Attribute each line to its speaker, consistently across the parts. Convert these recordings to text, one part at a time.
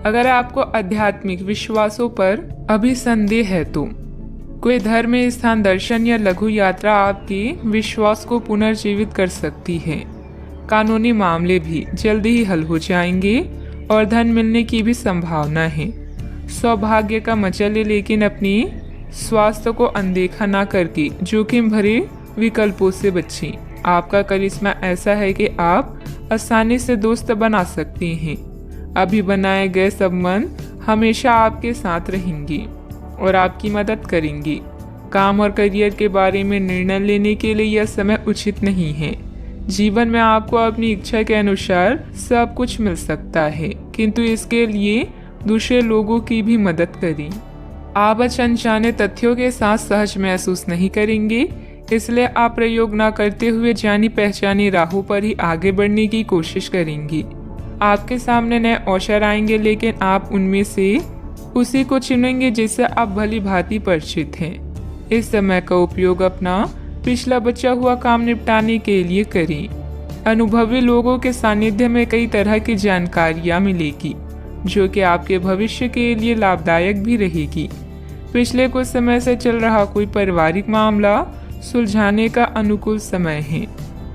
Speaker 1: अगर आपको आध्यात्मिक विश्वासों पर अभी संदेह है तो कोई धर्म स्थान दर्शन या लघु यात्रा आपके विश्वास को पुनर्जीवित कर सकती है। कानूनी मामले भी जल्दी ही हल हो जाएंगे और धन मिलने की भी संभावना है। सौभाग्य का मजा ले, लेकिन अपनी स्वास्थ्य को अनदेखा ना करके जोखिम भरे विकल्पों से बचें। आपका करिश्मा ऐसा है कि आप आसानी से दोस्त बना सकते हैं। अभी बनाए गए संबंध हमेशा आपके साथ रहेंगे और आपकी मदद करेंगे। काम और करियर के बारे में निर्णय लेने के लिए यह समय उचित नहीं है। जीवन में आपको अपनी इच्छा के अनुसार सब कुछ मिल सकता है, किंतु इसके लिए दूसरे लोगों की भी मदद करें। आप अनजाने तथ्यों के साथ सहज महसूस नहीं करेंगे, इसलिए आप प्रयोग न करते हुए जानी पहचानी राहों पर ही आगे बढ़ने की कोशिश करेंगे। आपके सामने नए अवसर आएंगे, लेकिन आप उनमें से उसी को चुनेंगे जिससे आप भली भांति परिचित हैं। इस समय का उपयोग अपना पिछला बचा हुआ काम निपटाने के लिए करें। अनुभवी लोगों के सानिध्य में कई तरह की जानकारियां मिलेगी जो कि आपके भविष्य के लिए लाभदायक भी रहेगी। पिछले कुछ समय से चल रहा कोई पारिवारिक मामला सुलझाने का अनुकूल समय है।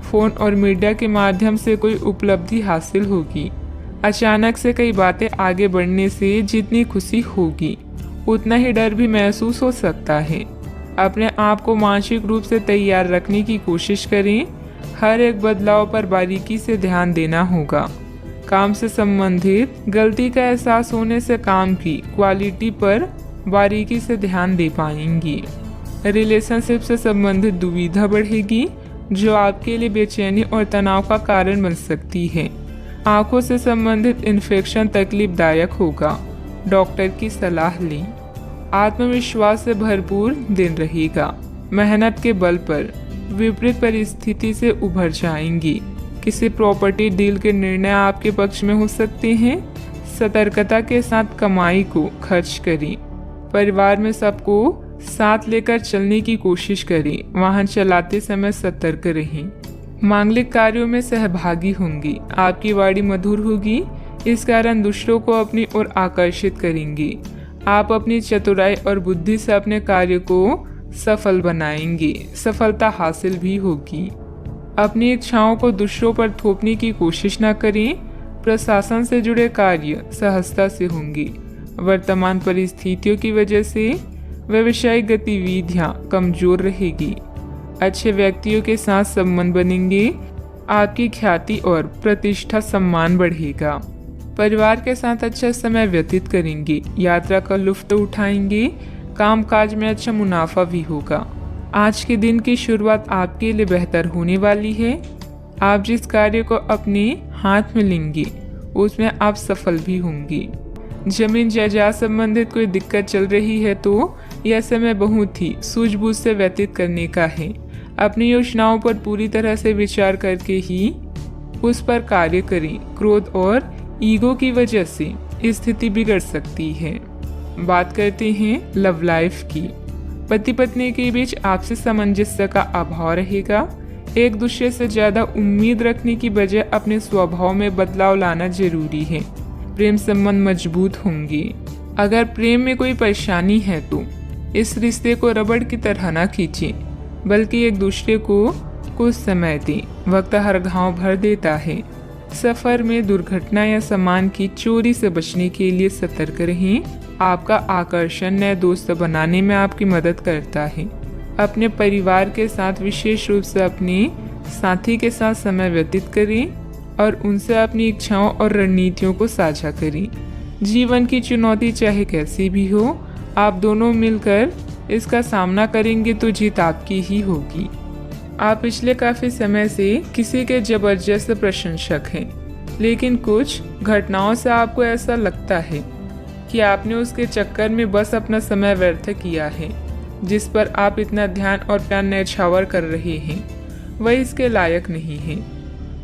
Speaker 1: फोन और मीडिया के माध्यम से कोई उपलब्धि हासिल होगी। अचानक से कई बातें आगे बढ़ने से जितनी खुशी होगी उतना ही डर भी महसूस हो सकता है। अपने आप को मानसिक रूप से तैयार रखने की कोशिश करें। हर एक बदलाव पर बारीकी से ध्यान देना होगा। काम से संबंधित गलती का एहसास होने से काम की क्वालिटी पर बारीकी से ध्यान दे पाएंगी। रिलेशनशिप से संबंधित दुविधा बढ़ेगी जो आपके लिए बेचैनी और तनाव का कारण बन सकती है। आंखों से संबंधित इन्फेक्शन तकलीफदायक होगा। डॉक्टर की सलाह लें। आत्मविश्वास से भरपूर दिन रहेगा। मेहनत के बल पर विपरीत परिस्थिति से उभर जाएंगी। किसी प्रॉपर्टी डील के निर्णय आपके पक्ष में हो सकते हैं। सतर्कता के साथ कमाई को खर्च करें। परिवार में सबको साथ लेकर चलने की कोशिश करें। वाहन चलाते समय सतर्क रहें। मांगलिक कार्यों में सहभागी होंगी। आपकी वाणी मधुर होगी, इस कारण दूसरों को अपनी ओर आकर्षित करेंगे। आप अपनी चतुराई और बुद्धि से अपने कार्य को सफल बनाएंगे। सफलता हासिल भी होगी। अपनी इच्छाओं को दूसरों पर थोपने की कोशिश न करें। प्रशासन से जुड़े कार्य सहजता से होंगे। वर्तमान परिस्थितियों की वजह से व्यावसायिक गतिविधियां कमजोर रहेगी। अच्छे व्यक्तियों के साथ संबंध बनेंगे। आपकी ख्याति और प्रतिष्ठा सम्मान बढ़ेगा। परिवार के साथ अच्छा समय व्यतीत करेंगे। यात्रा का लुत्फ उठाएंगे। कामकाज में अच्छा मुनाफा भी होगा। आज के दिन की शुरुआत आपके लिए बेहतर होने वाली है। आप जिस कार्य को अपने हाथ में लेंगे उसमें आप सफल भी होंगे। जमीन जायदाद संबंधित कोई दिक्कत चल रही है तो यह समय बहुत ही सूझबूझ से व्यतीत करने का है। अपनी योजनाओं पर पूरी तरह से विचार करके ही उस पर कार्य करें। क्रोध और ईगो की वजह से स्थिति बिगड़ सकती है। बात करते हैं लव लाइफ की। पति पत्नी के बीच आपसी सामंजस्य का अभाव रहेगा। एक दूसरे से ज्यादा उम्मीद रखने की बजाय अपने स्वभाव में बदलाव लाना जरूरी है। प्रेम संबंध मजबूत होंगे। अगर प्रेम में कोई परेशानी है तो इस रिश्ते को रबड़ की तरह न खींचें, बल्कि एक दूसरे को कुछ समय दें। वक्त हर घाव भर देता है। सफर में दुर्घटना या सामान की चोरी से बचने के लिए सतर्क रहें। आपका आकर्षण नए दोस्त बनाने में आपकी मदद करता है। अपने परिवार के साथ विशेष रूप से अपने साथी के साथ समय व्यतीत करें और उनसे अपनी इच्छाओं और रणनीतियों को साझा करें। जीवन की चुनौती चाहे कैसी भी हो, आप दोनों मिलकर इसका सामना करेंगे तो जीत आपकी ही होगी। आप पिछले काफी समय से किसी के जबरदस्त प्रशंसक हैं, लेकिन कुछ घटनाओं से आपको ऐसा लगता है कि आपने उसके चक्कर में बस अपना समय व्यर्थ किया है। जिस पर आप इतना ध्यान और प्यार न्यौछावर कर रहे हैं वह इसके लायक नहीं है।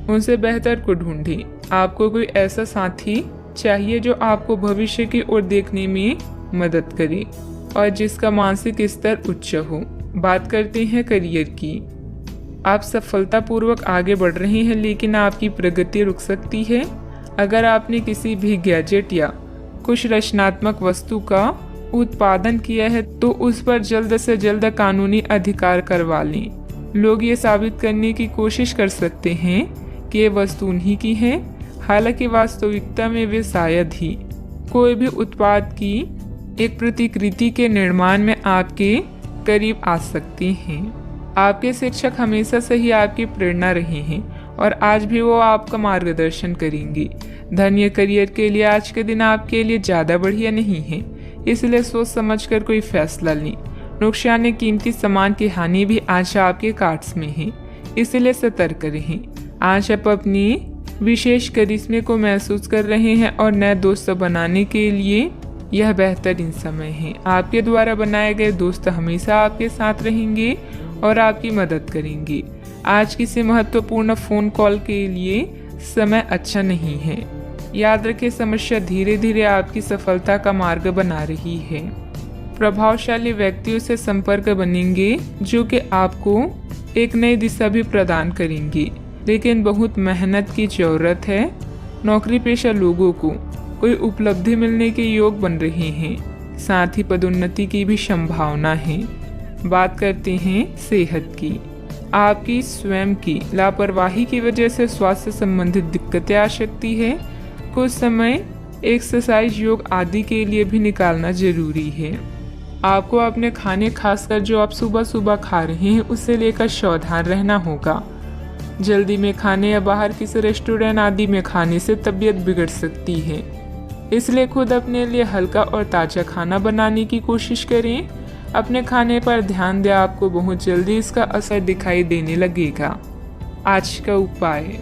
Speaker 1: उनसे बेहतर को ढूंढें। आपको कोई ऐसा साथी चाहिए जो आपको भविष्य की ओर देखने में मदद करे और जिसका मानसिक स्तर उच्च हो। बात करते हैं करियर की। आप सफलतापूर्वक आगे बढ़ रहे हैं, लेकिन आपकी प्रगति रुक सकती है। अगर आपने किसी भी गैजेट या कुछ रचनात्मक वस्तु का उत्पादन किया है तो उस पर जल्द से जल्द कानूनी अधिकार करवा लें। लोग ये साबित करने की कोशिश कर सकते हैं कि ये वस्तु उन्हीं की है, हालांकि वास्तविकता में वे शायद ही कोई भी उत्पाद की एक प्रतिकृति के निर्माण में आपके करीब आ सकती हैं। आपके शिक्षक हमेशा से ही आपकी प्रेरणा रहे हैं और आज भी वो आपका मार्गदर्शन करेंगे। धन या करियर के लिए आज के दिन आपके लिए ज़्यादा बढ़िया नहीं है, इसलिए सोच समझकर कोई फैसला लें। नुकसान या कीमती सामान की हानि भी आज आपके कार्ड्स में है, इसलिए सतर्क रहें। आज आप अपनी विशेष करिश्मे को महसूस कर रहे हैं और नए दोस्त बनाने के लिए यह बेहतरीन समय है। आपके द्वारा बनाए गए दोस्त हमेशा आपके साथ रहेंगे और आपकी मदद करेंगे। आज किसी महत्वपूर्ण फ़ोन कॉल के लिए समय अच्छा नहीं है। याद रखें, समस्या धीरे धीरे आपकी सफलता का मार्ग बना रही है। प्रभावशाली व्यक्तियों से संपर्क बनेंगे जो कि आपको एक नई दिशा भी प्रदान करेंगे, लेकिन बहुत मेहनत की ज़रूरत है। नौकरी पेशा लोगों को कोई उपलब्धि मिलने के योग बन रहे हैं, साथ ही पदोन्नति की भी संभावना है। बात करते हैं सेहत की। आपकी स्वयं की लापरवाही की वजह से स्वास्थ्य संबंधित दिक्कतें आ सकती है। कुछ समय एक्सरसाइज, योग आदि के लिए भी निकालना जरूरी है। आपको अपने खाने, खासकर जो आप सुबह सुबह खा रहे हैं, उससे लेकर सावधान रहना होगा। जल्दी में खाने या बाहर किसी रेस्टोरेंट आदि में खाने से तबीयत बिगड़ सकती है, इसलिए खुद अपने लिए हल्का और ताज़ा खाना बनाने की कोशिश करें। अपने खाने पर ध्यान दें, आपको बहुत जल्दी इसका असर दिखाई देने लगेगा। आज का उपाय,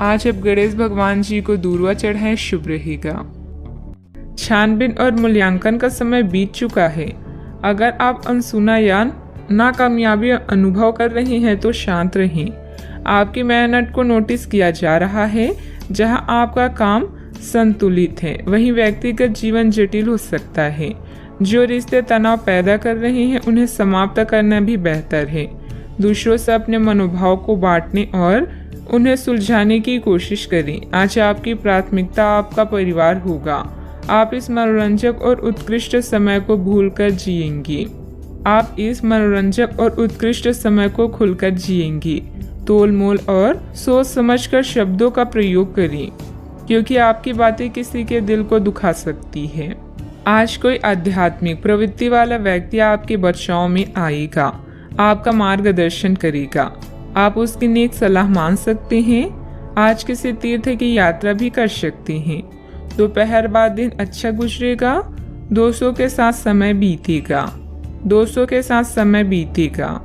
Speaker 1: आज आप गणेश भगवान जी को दूर्वा चढ़ाएं, शुभ रहेगा। छानबीन और मूल्यांकन का समय बीत चुका है। अगर आप अनसुना या नाकामयाबी अनुभव कर रहे हैं तो शांत रहें। आपकी मेहनत को नोटिस किया जा रहा है। जहां आपका काम संतुलित है, वहीं व्यक्तिगत जीवन जटिल हो सकता है। जो रिश्ते तनाव पैदा कर रहे हैं, उन्हें समाप्त करना भी बेहतर है। दूसरों से अपने मनोभाव को बांटने और उन्हें सुलझाने की कोशिश करें। आज आपकी प्राथमिकता आपका परिवार होगा। आप इस मनोरंजक और उत्कृष्ट समय को भूलकर जिएंगे। आप इस मनोरंजक और उत्कृष्ट समय को खुलकर जिएंगे। तोल मोल और सोच समझकर शब्दों का प्रयोग करें, क्योंकि आपकी बातें किसी के दिल को दुखा सकती है। आज कोई आध्यात्मिक प्रवृत्ति वाला व्यक्ति आपके बचाव में आएगा, आपका मार्गदर्शन करेगा। आप उसकी नेक सलाह मान सकते हैं। आज किसी तीर्थ की यात्रा भी कर सकते हैं। दोपहर बाद दिन अच्छा गुजरेगा। दोस्तों के साथ समय बीतेगा।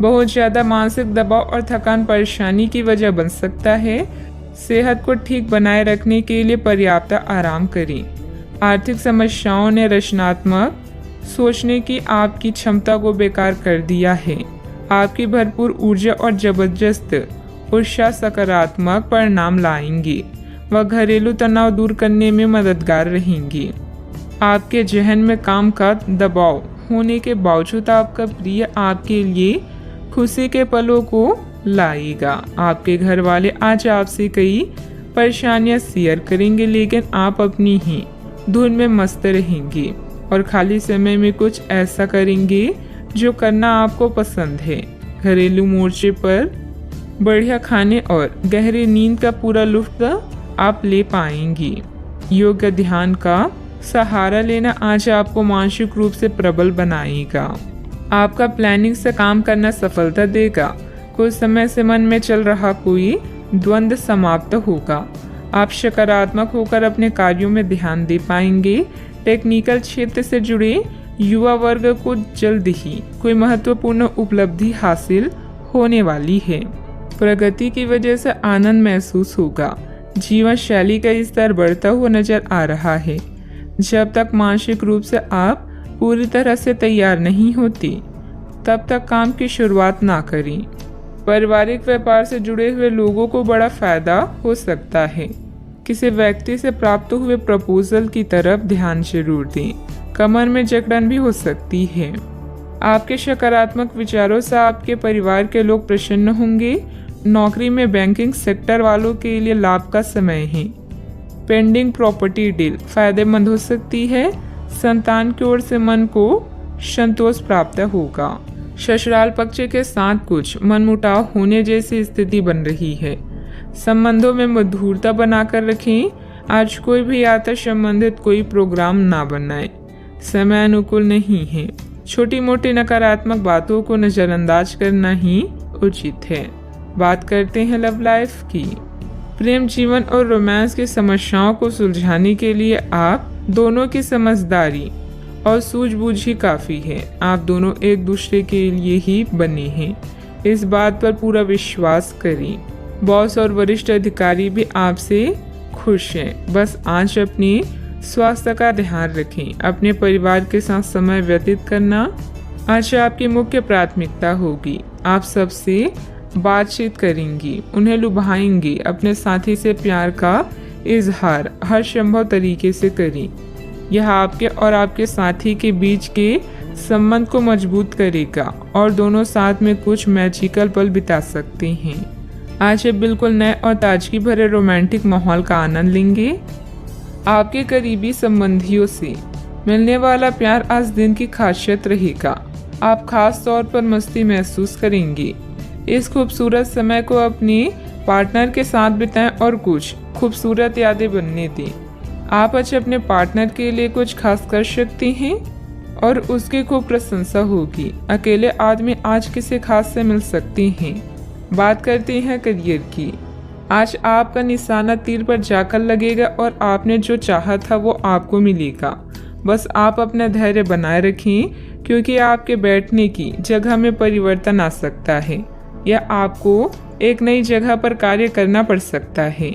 Speaker 1: बहुत ज़्यादा मानसिक दबाव और थकान परेशानी की वजह बन सकता है। सेहत को ठीक बनाए रखने के लिए पर्याप्त आराम करें। आर्थिक समस्याओं ने रचनात्मक सोचने की आपकी क्षमता को बेकार कर दिया है। आपकी भरपूर ऊर्जा और जबरदस्त उत्साह सकारात्मक परिणाम लाएंगे। वह घरेलू तनाव दूर करने में मददगार रहेंगी। आपके जहन में काम का दबाव होने के बावजूद आपका प्रिय आपके लिए खुशी के पलों को लाएगा। आपके घर वाले आज आपसे कई परेशानियां शेयर करेंगे, लेकिन आप अपनी ही धुन में मस्त रहेंगे और खाली समय में कुछ ऐसा करेंगे जो करना आपको पसंद है। घरेलू मोर्चे पर बढ़िया खाने और गहरी नींद का पूरा लुत्फ आप ले पाएंगी। योग ध्यान का सहारा लेना आज आपको मानसिक रूप से प्रबल बनाएगा। आपका प्लानिंग से काम करना सफलता देगा। कुछ समय से मन में चल रहा कोई द्वंद्व समाप्त होगा। आप सकारात्मक होकर अपने कार्यों में ध्यान दे पाएंगे। टेक्निकल क्षेत्र से जुड़े युवा वर्ग को जल्द ही कोई महत्वपूर्ण उपलब्धि हासिल होने वाली है। प्रगति की वजह से आनंद महसूस होगा। जीवन शैली का स्तर बढ़ता हुआ नजर आ रहा है। जब तक मानसिक रूप से आप पूरी तरह से तैयार नहीं होती, तब तक काम की शुरुआत ना करें। पारिवारिक व्यापार से जुड़े हुए लोगों को बड़ा फायदा हो सकता है। किसी व्यक्ति से प्राप्त हुए प्रपोजल की तरफ ध्यान जरूर दें। कमर में जकड़न भी हो सकती है। आपके सकारात्मक विचारों से आपके परिवार के लोग प्रसन्न होंगे। नौकरी में बैंकिंग सेक्टर वालों के लिए लाभ का समय है। पेंडिंग प्रॉपर्टी डील फायदेमंद हो सकती है। संतान की ओर से मन को संतोष प्राप्त होगा। ससुराल पक्ष के साथ कुछ मनमुटाव होने जैसी स्थिति बन रही है। संबंधों में मधुरता बनाकर रखें। आज कोई भी यात्रा संबंधित कोई प्रोग्राम ना बनाए, समय अनुकूल नहीं है। छोटी मोटी नकारात्मक बातों को नजरअंदाज करना ही उचित है। बात करते हैं लव लाइफ की। प्रेम जीवन और रोमांस की समस्याओं को सुलझाने के लिए आप दोनों की समझदारी और सूझबूझ ही काफ़ी है। आप दोनों एक दूसरे के लिए ही बने हैं, इस बात पर पूरा विश्वास करें। बॉस और वरिष्ठ अधिकारी भी आपसे खुश हैं। बस आज अपने स्वास्थ्य का ध्यान रखें। अपने परिवार के साथ समय व्यतीत करना आज आपकी मुख्य प्राथमिकता होगी। आप सबसे बातचीत करेंगी, उन्हें लुभाएंगी। अपने साथी से प्यार का इजहार हर संभव तरीके से करें। यह आपके और आपके साथी के बीच के संबंध को मजबूत करेगा और दोनों साथ में कुछ मैजिकल पल बिता सकते हैं। आज आप बिल्कुल नए और ताजगी भरे रोमांटिक माहौल का आनंद लेंगे। आपके करीबी संबंधियों से मिलने वाला प्यार आज दिन की खासियत रहेगा। आप खास तौर पर मस्ती महसूस करेंगे। इस खूबसूरत समय को अपने पार्टनर के साथ बिताएं और कुछ खूबसूरत यादें बनने दें। आप आज अपने पार्टनर के लिए कुछ खास कर सकते हैं और उसकी खूब प्रशंसा होगी। अकेले आदमी आज किसी खास से मिल सकते हैं। बात करते हैं करियर की। आज आपका निशाना तीर पर जाकर लगेगा और आपने जो चाहा था वो आपको मिलेगा। बस आप अपना धैर्य बनाए रखें, क्योंकि आपके बैठने की जगह में परिवर्तन आ सकता है या आपको एक नई जगह पर कार्य करना पड़ सकता है।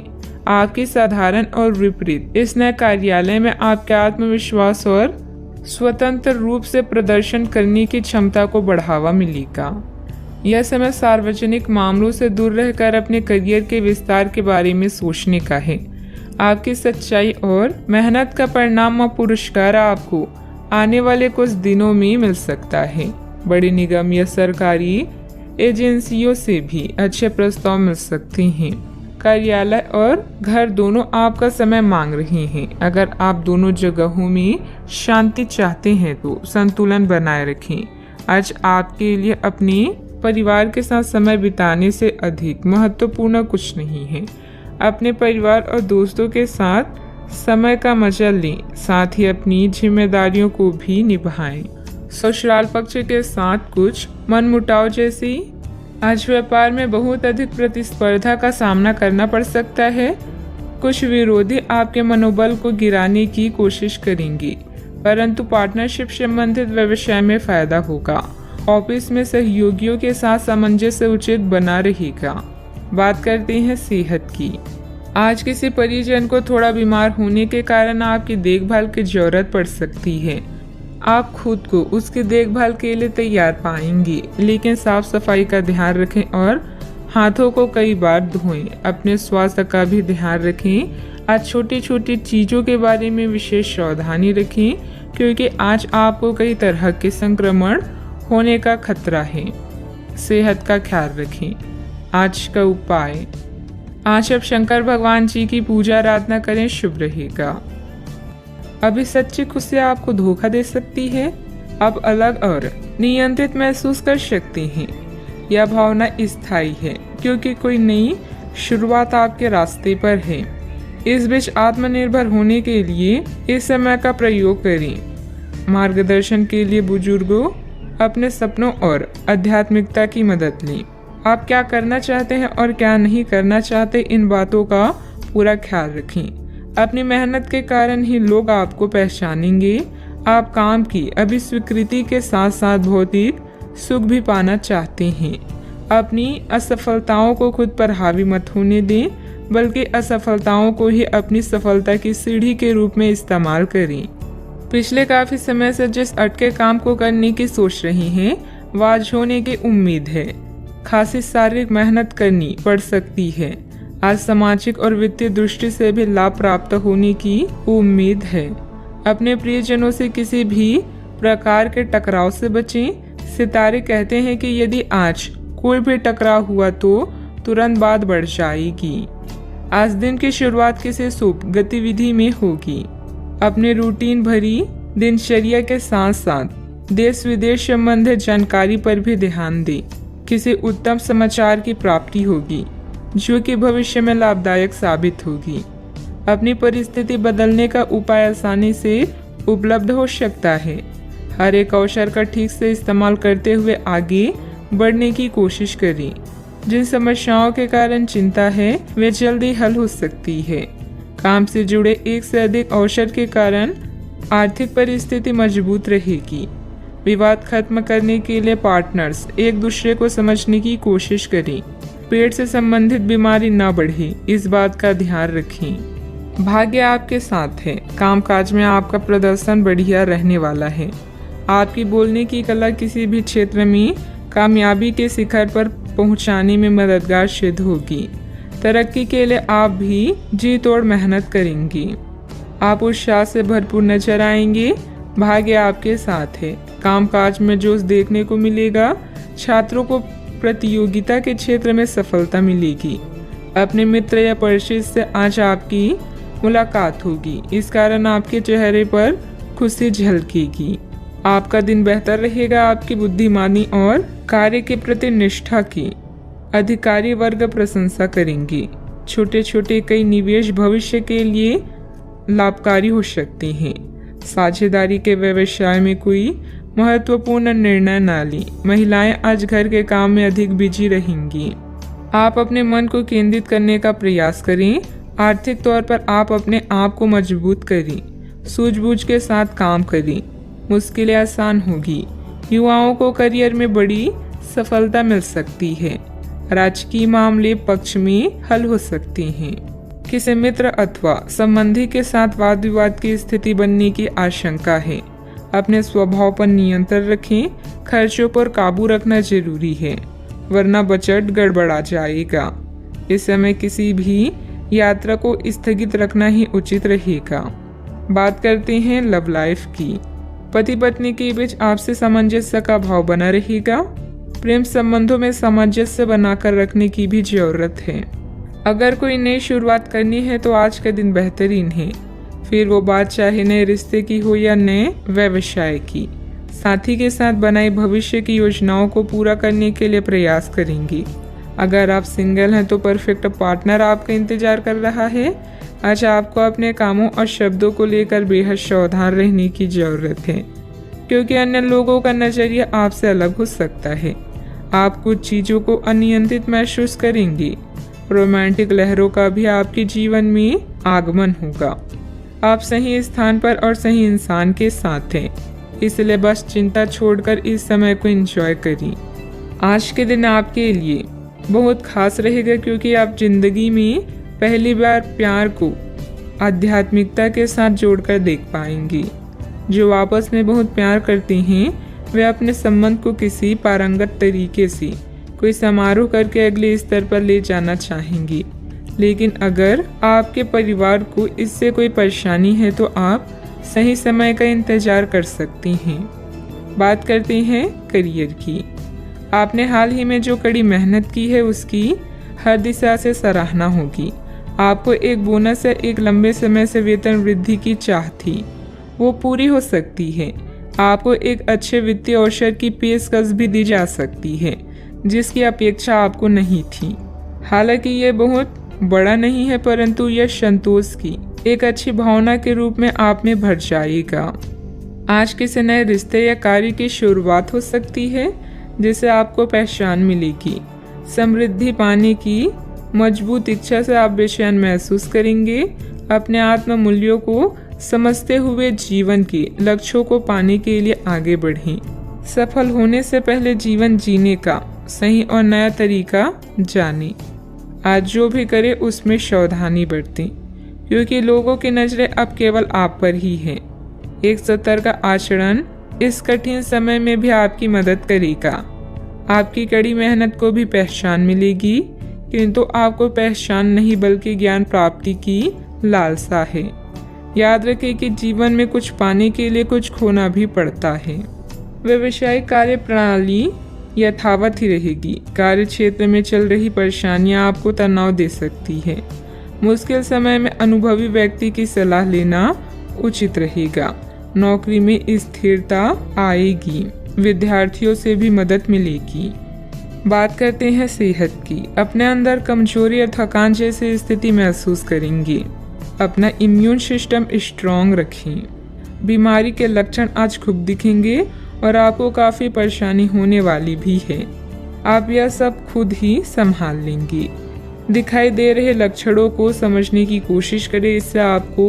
Speaker 1: आपकी साधारण और विपरीत इस नए कार्यालय में आपके आत्मविश्वास और स्वतंत्र रूप से प्रदर्शन करने की क्षमता को बढ़ावा मिलेगा। यह समय सार्वजनिक मामलों से दूर रहकर अपने करियर के विस्तार के बारे में सोचने का है। आपकी सच्चाई और मेहनत का परिणाम व पुरस्कार आपको आने वाले कुछ दिनों में मिल सकता है। बड़ी निगम या सरकारी एजेंसियों से भी अच्छे प्रस्ताव मिल सकते हैं। कार्यालय और घर दोनों आपका समय मांग रहे हैं। अगर आप दोनों जगहों में शांति चाहते हैं तो संतुलन बनाए रखें। आज आपके लिए अपने परिवार के साथ समय बिताने से अधिक महत्वपूर्ण कुछ नहीं है। अपने परिवार और दोस्तों के साथ समय का मजा लें, साथ ही अपनी जिम्मेदारियों को भी निभाएं। ससुराल पक्ष के साथ कुछ मनमुटाव जैसी आज व्यापार में बहुत अधिक प्रतिस्पर्धा का सामना करना पड़ सकता है। कुछ विरोधी आपके मनोबल को गिराने की कोशिश करेंगे, परंतु पार्टनरशिप संबंधित व्यवसाय में फायदा होगा। ऑफिस में सहयोगियों के साथ सामंजस्य उचित बना रहेगा। बात करते हैं सेहत की। आज किसी परिजन को थोड़ा बीमार होने के कारण आपकी देखभाल की जरूरत पड़ सकती है। आप खुद को उसकी देखभाल के लिए तैयार पाएंगे, लेकिन साफ सफाई का ध्यान रखें और हाथों को कई बार धोएं। अपने स्वास्थ्य का भी ध्यान रखें। आज छोटी छोटी चीज़ों के बारे में विशेष सावधानी रखें, क्योंकि आज आपको कई तरह के संक्रमण होने का खतरा है। सेहत का ख्याल रखें। आज का उपाय, आज अब शंकर भगवान जी की पूजा आराधना करें, शुभ रहेगा। अभी सच्ची खुशी आपको धोखा दे सकती है। आप अलग और नियंत्रित महसूस कर सकते हैं। यह भावना स्थायी है, क्योंकि कोई नई शुरुआत आपके रास्ते पर है। इस बीच आत्मनिर्भर होने के लिए इस समय का प्रयोग करें। मार्गदर्शन के लिए बुजुर्गों, अपने सपनों और आध्यात्मिकता की मदद लें। आप क्या करना चाहते हैं और क्या नहीं करना चाहते, इन बातों का पूरा ख्याल रखें। अपनी मेहनत के कारण ही लोग आपको पहचानेंगे। आप काम की अभी स्वीकृति के साथ साथ भौतिक सुख भी पाना चाहते हैं। अपनी असफलताओं को खुद पर हावी मत होने दें, बल्कि असफलताओं को ही अपनी सफलता की सीढ़ी के रूप में इस्तेमाल करें। पिछले काफी समय से जिस अटके काम को करने की सोच रही हैं, वह आज होने की उम्मीद है। खासी शारीरिक मेहनत करनी पड़ सकती है। आज सामाजिक और वित्तीय दृष्टि से भी लाभ प्राप्त होने की उम्मीद है। अपने प्रियजनों से किसी भी प्रकार के टकराव से बचें। सितारे कहते हैं कि यदि आज कोई भी टकराव हुआ तो तुरंत बात बढ़ जाएगी। आज दिन की शुरुआत किसी शुभ गतिविधि में होगी। अपने रूटीन भरी दिनचर्या के साथ साथ देश विदेश संबंधित जानकारी पर भी ध्यान दें। किसी उत्तम समाचार की प्राप्ति होगी जो कि भविष्य में लाभदायक साबित होगी। अपनी परिस्थिति बदलने का उपाय आसानी से उपलब्ध हो सकता है। हर एक अवसर का ठीक से इस्तेमाल करते हुए आगे बढ़ने की कोशिश करें। जिन समस्याओं के कारण चिंता है वे जल्दी हल हो सकती है। काम से जुड़े एक से अधिक अवसर के कारण आर्थिक परिस्थिति मजबूत रहेगी। विवाद खत्म करने के लिए पार्टनर्स एक दूसरे को समझने की कोशिश करें। पेट से संबंधित बीमारी न बढ़े, इस बात का ध्यान रखें। भाग्य आपके साथ है। कामकाज में आपका प्रदर्शन बढ़िया रहने वाला है। आपकी बोलने की कला किसी भी क्षेत्र में कामयाबी के शिखर पर पहुंचाने में मददगार सिद्ध होगी। तरक्की के लिए आप भी जी तोड़ मेहनत करेंगी। आप उत्साह से भरपूर नजर आएंगे। भाग्य आपके साथ है। कामकाज में जोश देखने को मिलेगा। छात्रों को प्रतियोगिता के क्षेत्र में सफलता मिलेगी। अपने मित्र या परिचित से आज आपकी मुलाकात होगी। इस कारण आपके चेहरे पर खुशी झलकेगी। आपका दिन बेहतर रहेगा। आपकी बुद्धिमानी और कार्य के प्रति निष्ठा की अधिकारी वर्ग प्रशंसा करेंगे। छोटे छोटे कई निवेश भविष्य के लिए लाभकारी हो सकते हैं। साझेदारी के व्यवसाय में कोई महत्वपूर्ण निर्णय न लें। महिलाएं आज घर के काम में अधिक बिजी रहेंगी। आप अपने मन को केंद्रित करने का प्रयास करें। आर्थिक तौर पर आप अपने आप को मजबूत करें। सूझबूझ के साथ काम करें। मुश्किलें आसान होगी। युवाओं को करियर में बड़ी सफलता मिल सकती है। राजकीय मामले पक्ष में हल हो सकते हैं। किसी मित्र अथवा संबंधी के साथ वाद विवाद की स्थिति बनने की आशंका है। अपने स्वभाव पर नियंत्रण रखें। खर्चों पर काबू रखना जरूरी है, वरना बजट गड़बड़ा जाएगा। इस समय किसी भी यात्रा को स्थगित रखना ही उचित रहेगा। बात करते हैं लव लाइफ की। पति पत्नी के बीच आपसी सामंजस्य का भाव बना रहेगा। प्रेम संबंधों में सामंजस्य बनाकर रखने की भी जरूरत है। अगर कोई नई शुरुआत करनी है तो आज का दिन बेहतरीन है। फिर वो बात चाहे नए रिश्ते की हो या नए व्यवसाय की। साथी के साथ बनाई भविष्य की योजनाओं को पूरा करने के लिए प्रयास करेंगी। अगर आप सिंगल हैं तो परफेक्ट पार्टनर आपका इंतजार कर रहा है। आज आपको अपने कामों और शब्दों को लेकर बेहद सावधान रहने की जरूरत है, क्योंकि अन्य लोगों का नजरिया आपसे अलग हो सकता है। आप कुछ चीजों को अनियंत्रित महसूस करेंगे। रोमांटिक लहरों का भी आपके जीवन में आगमन होगा। आप सही स्थान पर और सही इंसान के साथ हैं, इसलिए बस चिंता छोड़कर इस समय को एंजॉय करिए। आज के दिन आपके लिए बहुत खास रहेगा, क्योंकि आप जिंदगी में पहली बार प्यार को आध्यात्मिकता के साथ जोड़कर देख पाएंगी। जो आपस में बहुत प्यार करते हैं वे अपने संबंध को किसी पारंगत तरीके से कोई समारोह करके अगले स्तर पर ले जाना चाहेंगी। लेकिन अगर आपके परिवार को इससे कोई परेशानी है तो आप सही समय का इंतजार कर सकती हैं। बात करते हैं करियर की। आपने हाल ही में जो कड़ी मेहनत की है उसकी हर दिशा से सराहना होगी। आपको एक बोनस या एक लंबे समय से वेतन वृद्धि की चाह थी, वो पूरी हो सकती है। आपको एक अच्छे वित्तीय अवसर की पेशकश भी दी जा सकती है जिसकी अपेक्षा आपको नहीं थी। हालांकि ये बहुत बड़ा नहीं है, परंतु यह संतोष की एक अच्छी भावना के रूप में आप में भर जाएगा। आज किसी नए रिश्ते या कार्य की शुरुआत हो सकती है जिससे आपको पहचान मिलेगी। समृद्धि पाने की मजबूत इच्छा से आप बेचैन महसूस करेंगे। अपने आत्म मूल्यों को समझते हुए जीवन के लक्ष्यों को पाने के लिए आगे बढ़ें। सफल होने से पहले जीवन जीने का सही और नया तरीका जानें। आज जो भी करे उसमें सावधानी बरतें, क्योंकि लोगों की नजरें अब केवल आप पर ही है। एक सतर्क आचरण इस कठिन समय में भी आपकी मदद करेगा। आपकी कड़ी मेहनत को भी पहचान मिलेगी, किंतु आपको पहचान नहीं बल्कि ज्ञान प्राप्ति की लालसा है। याद रखें कि जीवन में कुछ पाने के लिए कुछ खोना भी पड़ता है। व्यवसायिक कार्य प्रणाली यथावत ही रहेगी। कार्य क्षेत्र में चल रही परेशानियां आपको तनाव दे सकती है। मुश्किल समय में अनुभवी व्यक्ति की सलाह लेना उचित रहेगा। नौकरी में स्थिरता आएगी। विद्यार्थियों से भी मदद मिलेगी। बात करते हैं सेहत की। अपने अंदर कमजोरी और थकान जैसी स्थिति महसूस करेंगे। अपना इम्यून सिस्टम स्ट्रॉन्ग रखें। बीमारी के लक्षण आज खूब दिखेंगे और आपको काफ़ी परेशानी होने वाली भी है। आप यह सब खुद ही संभाल लेंगे। दिखाई दे रहे लक्षणों को समझने की कोशिश करें। इससे आपको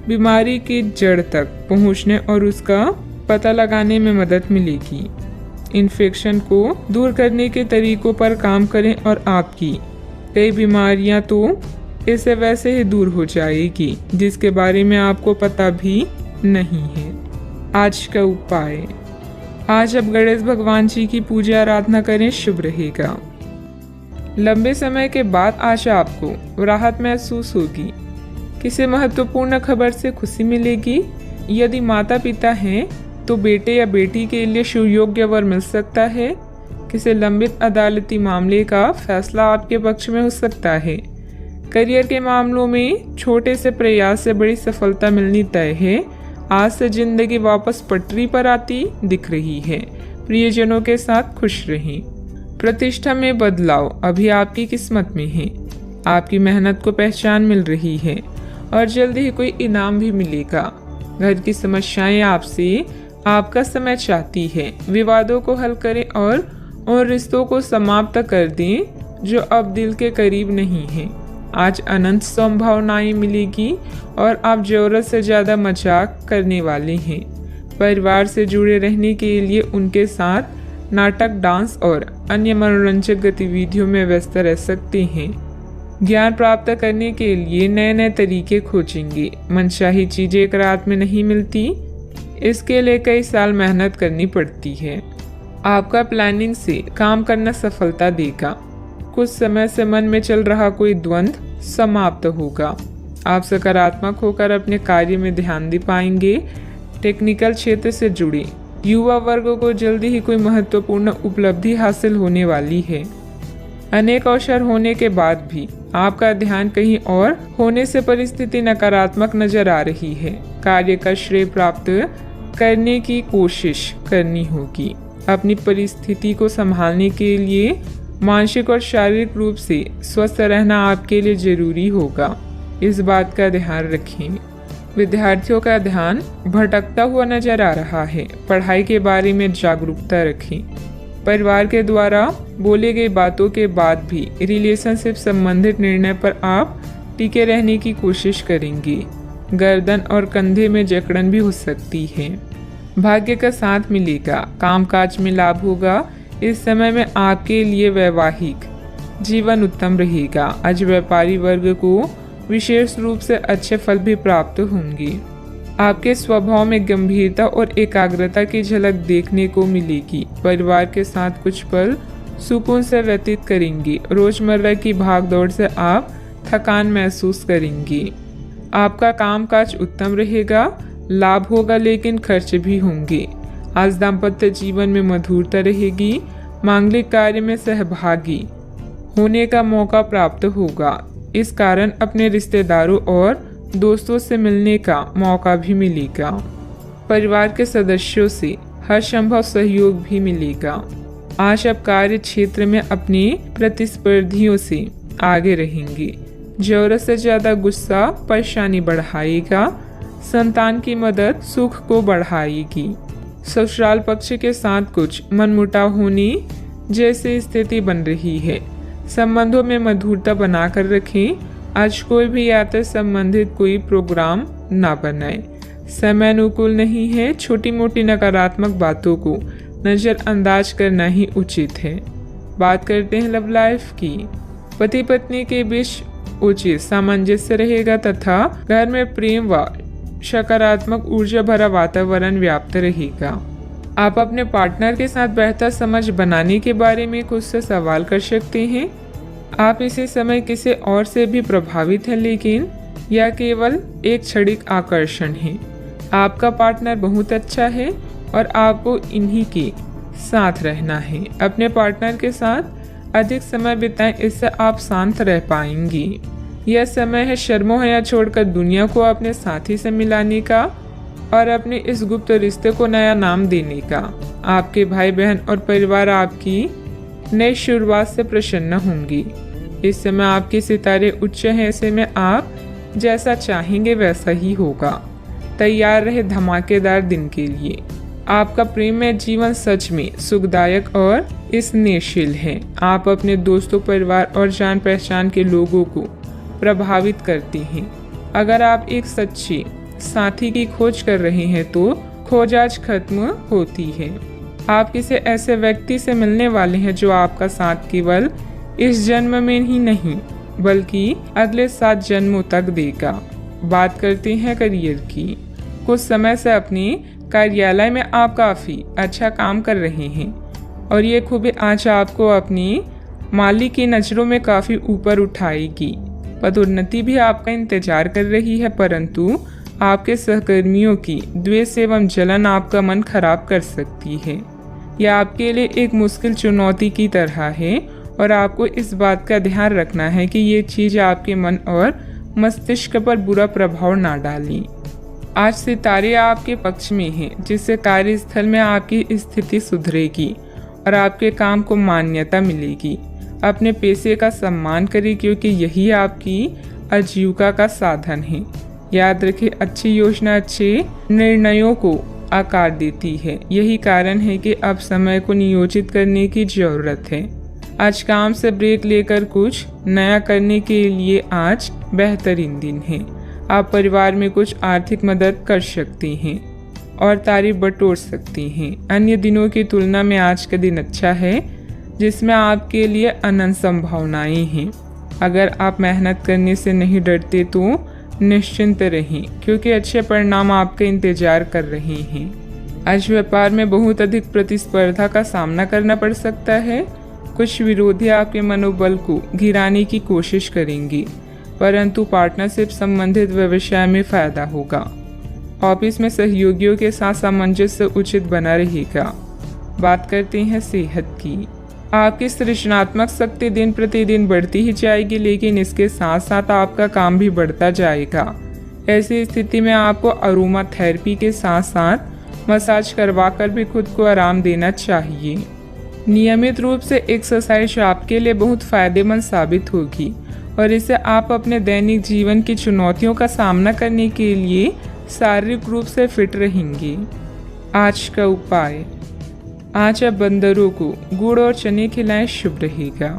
Speaker 1: बीमारी की जड़ तक पहुंचने और उसका पता लगाने में मदद मिलेगी। इन्फेक्शन को दूर करने के तरीकों पर काम करें और आपकी कई बीमारियां तो इससे वैसे ही दूर हो जाएगी जिसके बारे में आपको पता भी नहीं है। आज का उपाय, आज आप गणेश भगवान जी की पूजा आराधना करें, शुभ रहेगा। लंबे समय के बाद आज आपको राहत महसूस होगी। किसी महत्वपूर्ण खबर से खुशी मिलेगी। यदि माता पिता हैं तो बेटे या बेटी के लिए सुयोग्य वर मिल सकता है। किसी लंबित अदालती मामले का फैसला आपके पक्ष में हो सकता है। करियर के मामलों में छोटे से प्रयास से बड़ी सफलता मिलनी तय है। आज से जिंदगी वापस पटरी पर आती दिख रही है। प्रियजनों के साथ खुश रहें। प्रतिष्ठा में बदलाव अभी आपकी किस्मत में है। आपकी मेहनत को पहचान मिल रही है और जल्दी ही कोई इनाम भी मिलेगा। घर की समस्याएं आपसे आपका समय चाहती है। विवादों को हल करें और उन रिश्तों को समाप्त कर दें जो अब दिल के करीब नहीं है। आज अनंत संभावनाएं मिलेगी और आप जरूरत से ज़्यादा मजाक करने वाले हैं। परिवार से जुड़े रहने के लिए उनके साथ नाटक, डांस और अन्य मनोरंजक गतिविधियों में व्यस्त रह सकते हैं। ज्ञान प्राप्त करने के लिए नए नए तरीके खोजेंगे। मनचाही चीजें एक रात में नहीं मिलती, इसके लिए कई साल मेहनत करनी पड़ती है। आपका प्लानिंग से काम करना सफलता देगा। कुछ समय से मन में चल रहा कोई द्वंद्व समाप्त होगा। आप सकारात्मक होकर अपने कार्य में ध्यान दे पाएंगे। टेक्निकल क्षेत्र से जुड़े युवा वर्ग को जल्दी ही कोई महत्वपूर्ण उपलब्धि हासिल होने वाली है। अनेक अवसर होने के बाद भी आपका ध्यान कहीं और होने से परिस्थिति नकारात्मक नजर आ रही है। कार्य का श्रेय प्राप्त करने की कोशिश करनी होगी। अपनी परिस्थिति को संभालने के लिए मानसिक और शारीरिक रूप से स्वस्थ रहना आपके लिए जरूरी होगा। इस बात का ध्यान रखें। विद्यार्थियों का ध्यान भटकता हुआ नजर आ रहा है। पढ़ाई के बारे में जागरूकता रखें। परिवार के द्वारा बोले गई बातों के बाद भी रिलेशनशिप संबंधित निर्णय पर आप टिके रहने की कोशिश करेंगे। गर्दन और कंधे में जकड़न भी हो सकती है। भाग्य का साथ मिलेगा। कामकाज में लाभ होगा। इस समय में आपके लिए वैवाहिक जीवन उत्तम रहेगा। आज व्यापारी वर्ग को विशेष रूप से अच्छे फल भी प्राप्त होंगे। आपके स्वभाव में गंभीरता और एकाग्रता की झलक देखने को मिलेगी। परिवार के साथ कुछ पल सुकून से व्यतीत करेंगे। रोजमर्रा की भागदौड़ से आप थकान महसूस करेंगे। आपका कामकाज उत्तम रहेगा। लाभ होगा लेकिन खर्च भी होंगे। आज दाम्पत्य जीवन में मधुरता रहेगी। मांगलिक कार्य में सहभागी होने का मौका प्राप्त होगा। इस कारण अपने रिश्तेदारों और दोस्तों से मिलने का मौका भी मिलेगा। परिवार के सदस्यों से हर संभव सहयोग भी मिलेगा। आज आप कार्य क्षेत्र में अपने प्रतिस्पर्धियों से आगे रहेंगे। जरूरत से ज्यादा गुस्सा परेशानी बढ़ाएगा। संतान की मदद सुख को बढ़ाएगी। ससुराल पक्ष के साथ कुछ मनमुटाव होने जैसी स्थिति बन रही है। संबंधों में मधुरता बनाकर रखें। आज कोई भी यात्रा संबंधित कोई प्रोग्राम ना बनाए। समय अनुकूल नहीं है। छोटी मोटी नकारात्मक बातों को नजरअंदाज करना ही उचित है। बात करते हैं लव लाइफ की। पति पत्नी के बीच उचित सामंजस्य रहेगा तथा घर में प्रेम व सकारात्मक ऊर्जा भरा वातावरण व्याप्त रहेगा। आप अपने पार्टनर के साथ बेहतर समझ बनाने के बारे में खुद से सवाल कर सकते हैं। आप इसी समय किसी और से भी प्रभावित हैं, लेकिन यह केवल एक क्षणिक आकर्षण है। आपका पार्टनर बहुत अच्छा है और आपको इन्हीं के साथ रहना है। अपने पार्टनर के साथ अधिक समय बिताएं, इससे आप शांत रह पाएंगे। यह समय है शर्मोहया छोड़कर दुनिया को अपने साथी से मिलाने का और अपने इस गुप्त रिश्ते को नया नाम देने का। आपके भाई बहन और परिवार आपकी नई शुरुआत से प्रसन्न होंगी। इस समय आपके सितारे उच्च हैं, ऐसे में आप जैसा चाहेंगे वैसा ही होगा। तैयार रहे धमाकेदार दिन के लिए। आपका प्रेममय जीवन सच में सुखदायक और स्नेहशील है। आप अपने दोस्तों, परिवार और जान पहचान के लोगों को प्रभावित करते हैं। अगर आप एक सच्चे साथी की खोज कर रहे हैं तो खोज आज खत्म होती है। आप किसी ऐसे व्यक्ति से मिलने वाले हैं जो आपका साथ केवल इस जन्म में ही नहीं बल्कि अगले 7 जन्मों तक देगा। बात करते हैं करियर की। कुछ समय से अपने कार्यालय में आप काफ़ी अच्छा काम कर रहे हैं और ये खूबी आज आपको अपनी मालिक की नज़रों में काफ़ी ऊपर उठाएगी। पदोन्नति भी आपका इंतजार कर रही है, परंतु आपके सहकर्मियों की द्वेष एवं जलन आपका मन खराब कर सकती है। यह आपके लिए एक मुश्किल चुनौती की तरह है और आपको इस बात का ध्यान रखना है कि ये चीज़ आपके मन और मस्तिष्क पर बुरा प्रभाव ना डालें। आज सितारे आपके पक्ष में हैं, जिससे कार्यस्थल में आपकी स्थिति सुधरेगी और आपके काम को मान्यता मिलेगी। अपने पेशे का सम्मान करें क्योंकि यही आपकी आजीविका का साधन है। याद रखें, अच्छी योजना अच्छे निर्णयों को आकार देती है। यही कारण है कि अब समय को नियोजित करने की जरूरत है। आज काम से ब्रेक लेकर कुछ नया करने के लिए आज बेहतरीन दिन है। आप परिवार में कुछ आर्थिक मदद कर सकती हैं और तारीफ बटोर सकती हैं। अन्य दिनों की तुलना में आज का दिन अच्छा है, जिसमें आपके लिए अनंत संभावनाएं हैं। अगर आप मेहनत करने से नहीं डरते तो निश्चिंत रहें, क्योंकि अच्छे परिणाम आपका इंतजार कर रहे हैं। आज व्यापार में बहुत अधिक प्रतिस्पर्धा का सामना करना पड़ सकता है। कुछ विरोधी आपके मनोबल को गिराने की कोशिश करेंगे, परंतु पार्टनरशिप संबंधित व्यवसाय में फायदा होगा। ऑफिस में सहयोगियों के साथ सामंजस्य उचित बना रहेगा। बात करते हैं सेहत की। आपकी सृजनात्मक शक्ति दिन प्रतिदिन बढ़ती ही जाएगी, लेकिन इसके साथ साथ आपका काम भी बढ़ता जाएगा। ऐसी स्थिति में आपको अरोमा थेरेपी के साथ साथ मसाज करवाकर भी खुद को आराम देना चाहिए। नियमित रूप से एक्सरसाइज आपके लिए बहुत फायदेमंद साबित होगी और इससे आप अपने दैनिक जीवन की चुनौतियों का सामना करने के लिए शारीरिक रूप से फिट रहेंगे। आज का उपाय, आज आप बंदरों को गुड़ और चने खिलाएं, शुभ रहेगा।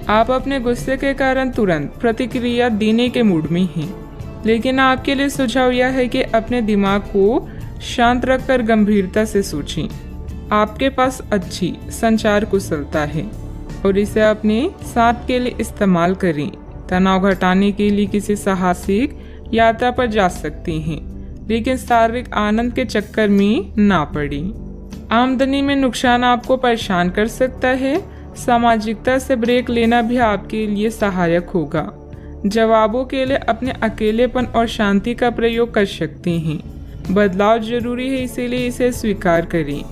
Speaker 1: आप अपने गुस्से के कारण तुरंत प्रतिक्रिया देने के मूड में हैं, लेकिन आपके लिए सुझाव यह है कि अपने दिमाग को शांत रखकर गंभीरता से सोचें। आपके पास अच्छी संचार कुशलता है और इसे अपने साथ के लिए इस्तेमाल करें। तनाव घटाने के लिए किसी साहसिक यात्रा पर जा सकते हैं, लेकिन शारीरिक आनंद के चक्कर में ना पड़ें। आमदनी में नुकसान आपको परेशान कर सकता है। सामाजिकता से ब्रेक लेना भी आपके लिए सहायक होगा। जवाबों के लिए अपने अकेलेपन और शांति का प्रयोग कर सकते हैं। बदलाव जरूरी है, इसीलिए इसे स्वीकार करें।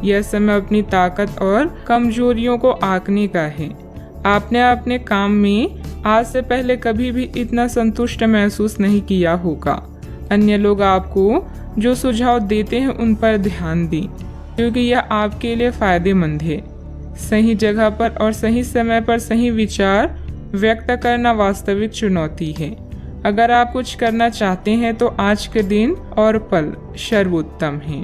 Speaker 1: यह समय अपनी ताकत और कमजोरियों को आंकने का है। आपने अपने काम में आज से पहले कभी भी इतना संतुष्ट महसूस नहीं किया होगा। अन्य लोग आपको जो सुझाव देते हैं उन पर ध्यान दें, क्योंकि यह आपके लिए फायदेमंद है। सही जगह पर और सही समय पर सही विचार व्यक्त करना वास्तविक चुनौती है। अगर आप कुछ करना चाहते हैं तो आज के दिन और पल सर्वोत्तम हैं।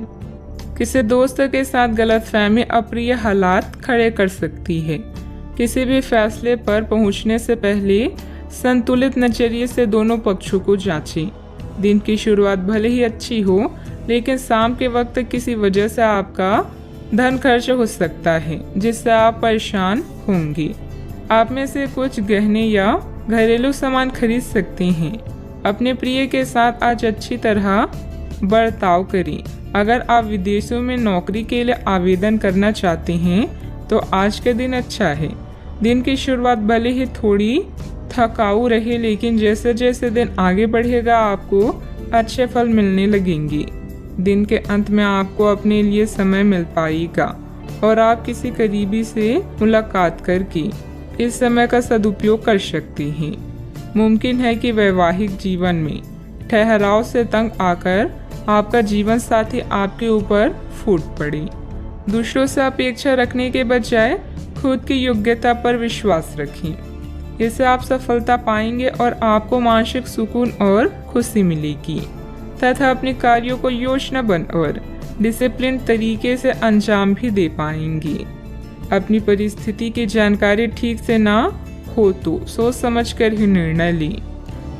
Speaker 1: किसी दोस्त के साथ गलतफहमी अप्रिय हालात खड़े कर सकती है। किसी भी फैसले पर पहुंचने से पहले संतुलित नजरिए से दोनों पक्षों को जांचें। दिन की शुरुआत भले ही अच्छी हो, लेकिन शाम के वक्त किसी वजह से आपका धन खर्च हो सकता है, जिससे आप परेशान होंगे। आप में से कुछ गहने या घरेलू सामान खरीद सकते हैं। अपने प्रिय के साथ आज अच्छी तरह बर्ताव करें। अगर आप विदेशों में नौकरी के लिए आवेदन करना चाहते हैं तो आज का दिन अच्छा है। दिन की शुरुआत भले ही थोड़ी थकाऊ रहे, लेकिन जैसे जैसे दिन आगे बढ़ेगा आपको अच्छे फल मिलने लगेंगे। दिन के अंत में आपको अपने लिए समय मिल पाएगा और आप किसी करीबी से मुलाकात करके इस समय का सदुपयोग कर सकते हैं। मुमकिन है कि वैवाहिक जीवन में ठहराव से तंग आकर आपका जीवन साथी आपके ऊपर फूट पड़े। दूसरों से अपेक्षा रखने के बजाय खुद की योग्यता पर विश्वास रखें। इससे आप सफलता पाएंगे और आपको मानसिक सुकून और खुशी मिलेगी तथा अपने कार्यों को योजनाबद्ध और डिसिप्लिन तरीके से अंजाम भी दे पाएंगी। अपनी परिस्थिति की जानकारी ठीक से ना हो तो सोच समझकर ही निर्णय लें।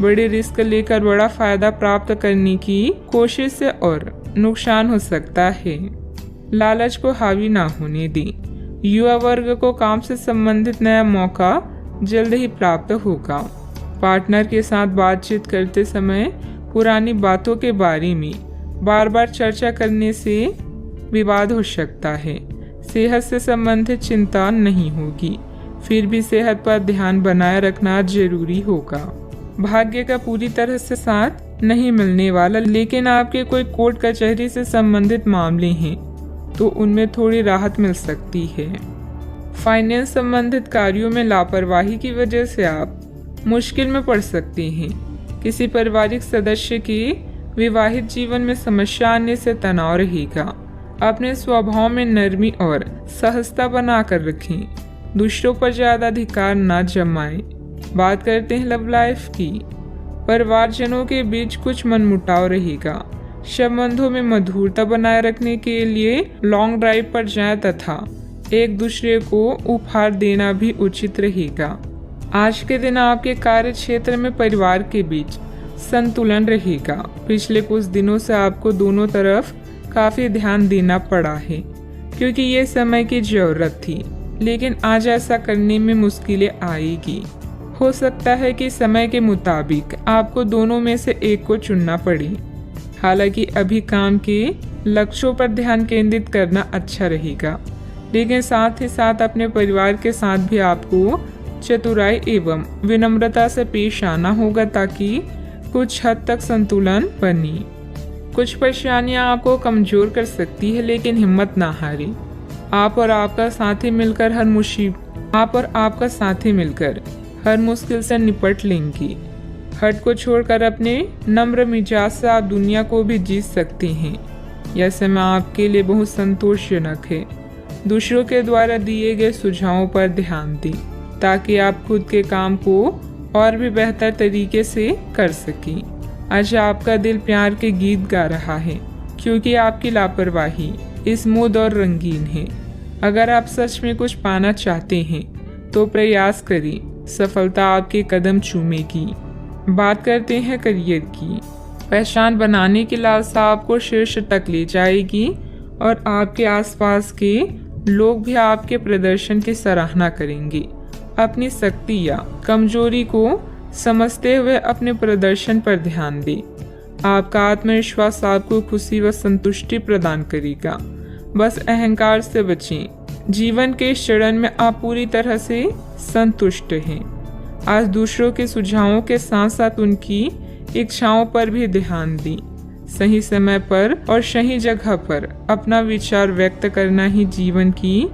Speaker 1: बड़े रिस्क लेकर बड़ा फायदा प्राप्त करने की कोशिश से और नुकसान हो सकता है। लालच को हावी ना होने दें। युवा वर्ग को काम से संबंधित नया मौका जल्द ही प्राप्त होगा। पार्टनर के साथ बातचीत करते समय पुरानी बातों के बारे में बार बार चर्चा करने से विवाद हो सकता है। सेहत से संबंधित चिंता नहीं होगी, फिर भी सेहत पर ध्यान बनाए रखना जरूरी होगा। भाग्य का पूरी तरह से साथ नहीं मिलने वाला, लेकिन आपके कोई कोर्ट कचहरी से संबंधित मामले हैं तो उनमें थोड़ी राहत मिल सकती है। फाइनेंस संबंधित कार्यों में लापरवाही की वजह से आप मुश्किल में पड़ सकते हैं। किसी पारिवारिक सदस्य के विवाहित जीवन में समस्या आने से तनाव रहेगा। अपने स्वभाव में नरमी और सहजता बनाकर रखें। दूसरों पर ज्यादा अधिकार न जमाएं। बात करते हैं लव लाइफ की। परिवारजनों के बीच कुछ मनमुटाव रहेगा। संबंधों में मधुरता बनाए रखने के लिए लॉन्ग ड्राइव पर जाएं तथा एक दूसरे को उपहार देना भी उचित रहेगा। आज के दिन आपके कार्य क्षेत्र में परिवार के बीच संतुलन रहेगा। पिछले कुछ दिनों से आपको दोनों तरफ काफी ध्यान देना पड़ा है क्योंकि ये समय की जरूरत थी, लेकिन आज ऐसा करने में मुश्किलें आएगी। हो सकता है कि समय के मुताबिक आपको दोनों में से एक को चुनना पड़े। हालांकि अभी काम के लक्ष्यों पर ध्यान केंद्रित करना अच्छा रहेगा, लेकिन साथ ही साथ अपने परिवार के साथ भी आपको चतुराई एवं विनम्रता से पेश आना होगा ताकि कुछ हद तक संतुलन बने। कुछ परेशानियां आपको कमजोर कर सकती है, लेकिन हिम्मत ना हारें। आप और आपका साथी मिलकर हर मुश्किल से निपट लेंगे। हट को छोड़कर अपने नम्र मिजाज से आप दुनिया को भी जीत सकते हैं। यह समय आपके लिए बहुत संतोषजनक है। दूसरों के द्वारा दिए गए सुझावों पर ध्यान दें ताकि आप खुद के काम को और भी बेहतर तरीके से कर सकें। आज आपका दिल प्यार के गीत गा रहा है क्योंकि आपकी लापरवाही स्मूथ और रंगीन है। अगर आप सच में कुछ पाना चाहते हैं तो प्रयास करें, सफलता आपके कदम चूमेगी। बात करते हैं करियर की। पहचान बनाने की लालसा आपको शीर्ष तक ले जाएगी और आपके आसपास के लोग भी आपके प्रदर्शन की सराहना करेंगे। अपनी शक्ति या कमजोरी को समझते हुए अपने प्रदर्शन पर ध्यान दें। आपका आत्मविश्वास आपको खुशी व संतुष्टि प्रदान करेगा। बस अहंकार से बचें। जीवन के इस चरण में आप पूरी तरह से संतुष्ट हैं। आज दूसरों के सुझावों के साथ साथ उनकी इच्छाओं पर भी ध्यान दें। सही समय पर और सही जगह पर अपना विचार व्यक्त करना ही जीवन की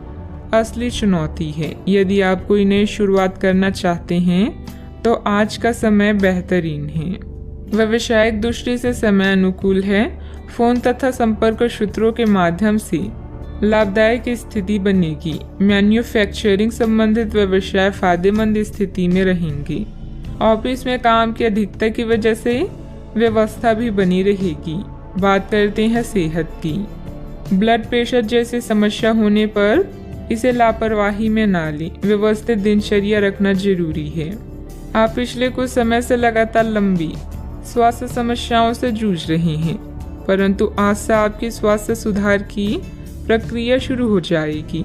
Speaker 1: असली चुनौती है। यदि आप कोई नई शुरुआत करना चाहते हैं तो आज का समय बेहतरीन है। व्यावसायिक दृष्टि से समय अनुकूल है। फोन तथा संपर्क सूत्रों के माध्यम से लाभदायक स्थिति बनेगी। मैन्युफैक्चरिंग संबंधित व्यवसाय फायदेमंद स्थिति में रहेंगे। ऑफिस में काम की अधिकता की वजह से व्यवस्था भी बनी रहेगी। बात करते हैं सेहत की। ब्लड प्रेशर जैसी समस्या होने पर इसे लापरवाही में ना लें। व्यवस्थित दिनचर्या रखना जरूरी है। आप पिछले कुछ समय से लगातार लंबी स्वास्थ्य समस्याओं से जूझ रहे हैं, परंतु आज से आपकी स्वास्थ्य सुधार की प्रक्रिया शुरू हो जाएगी।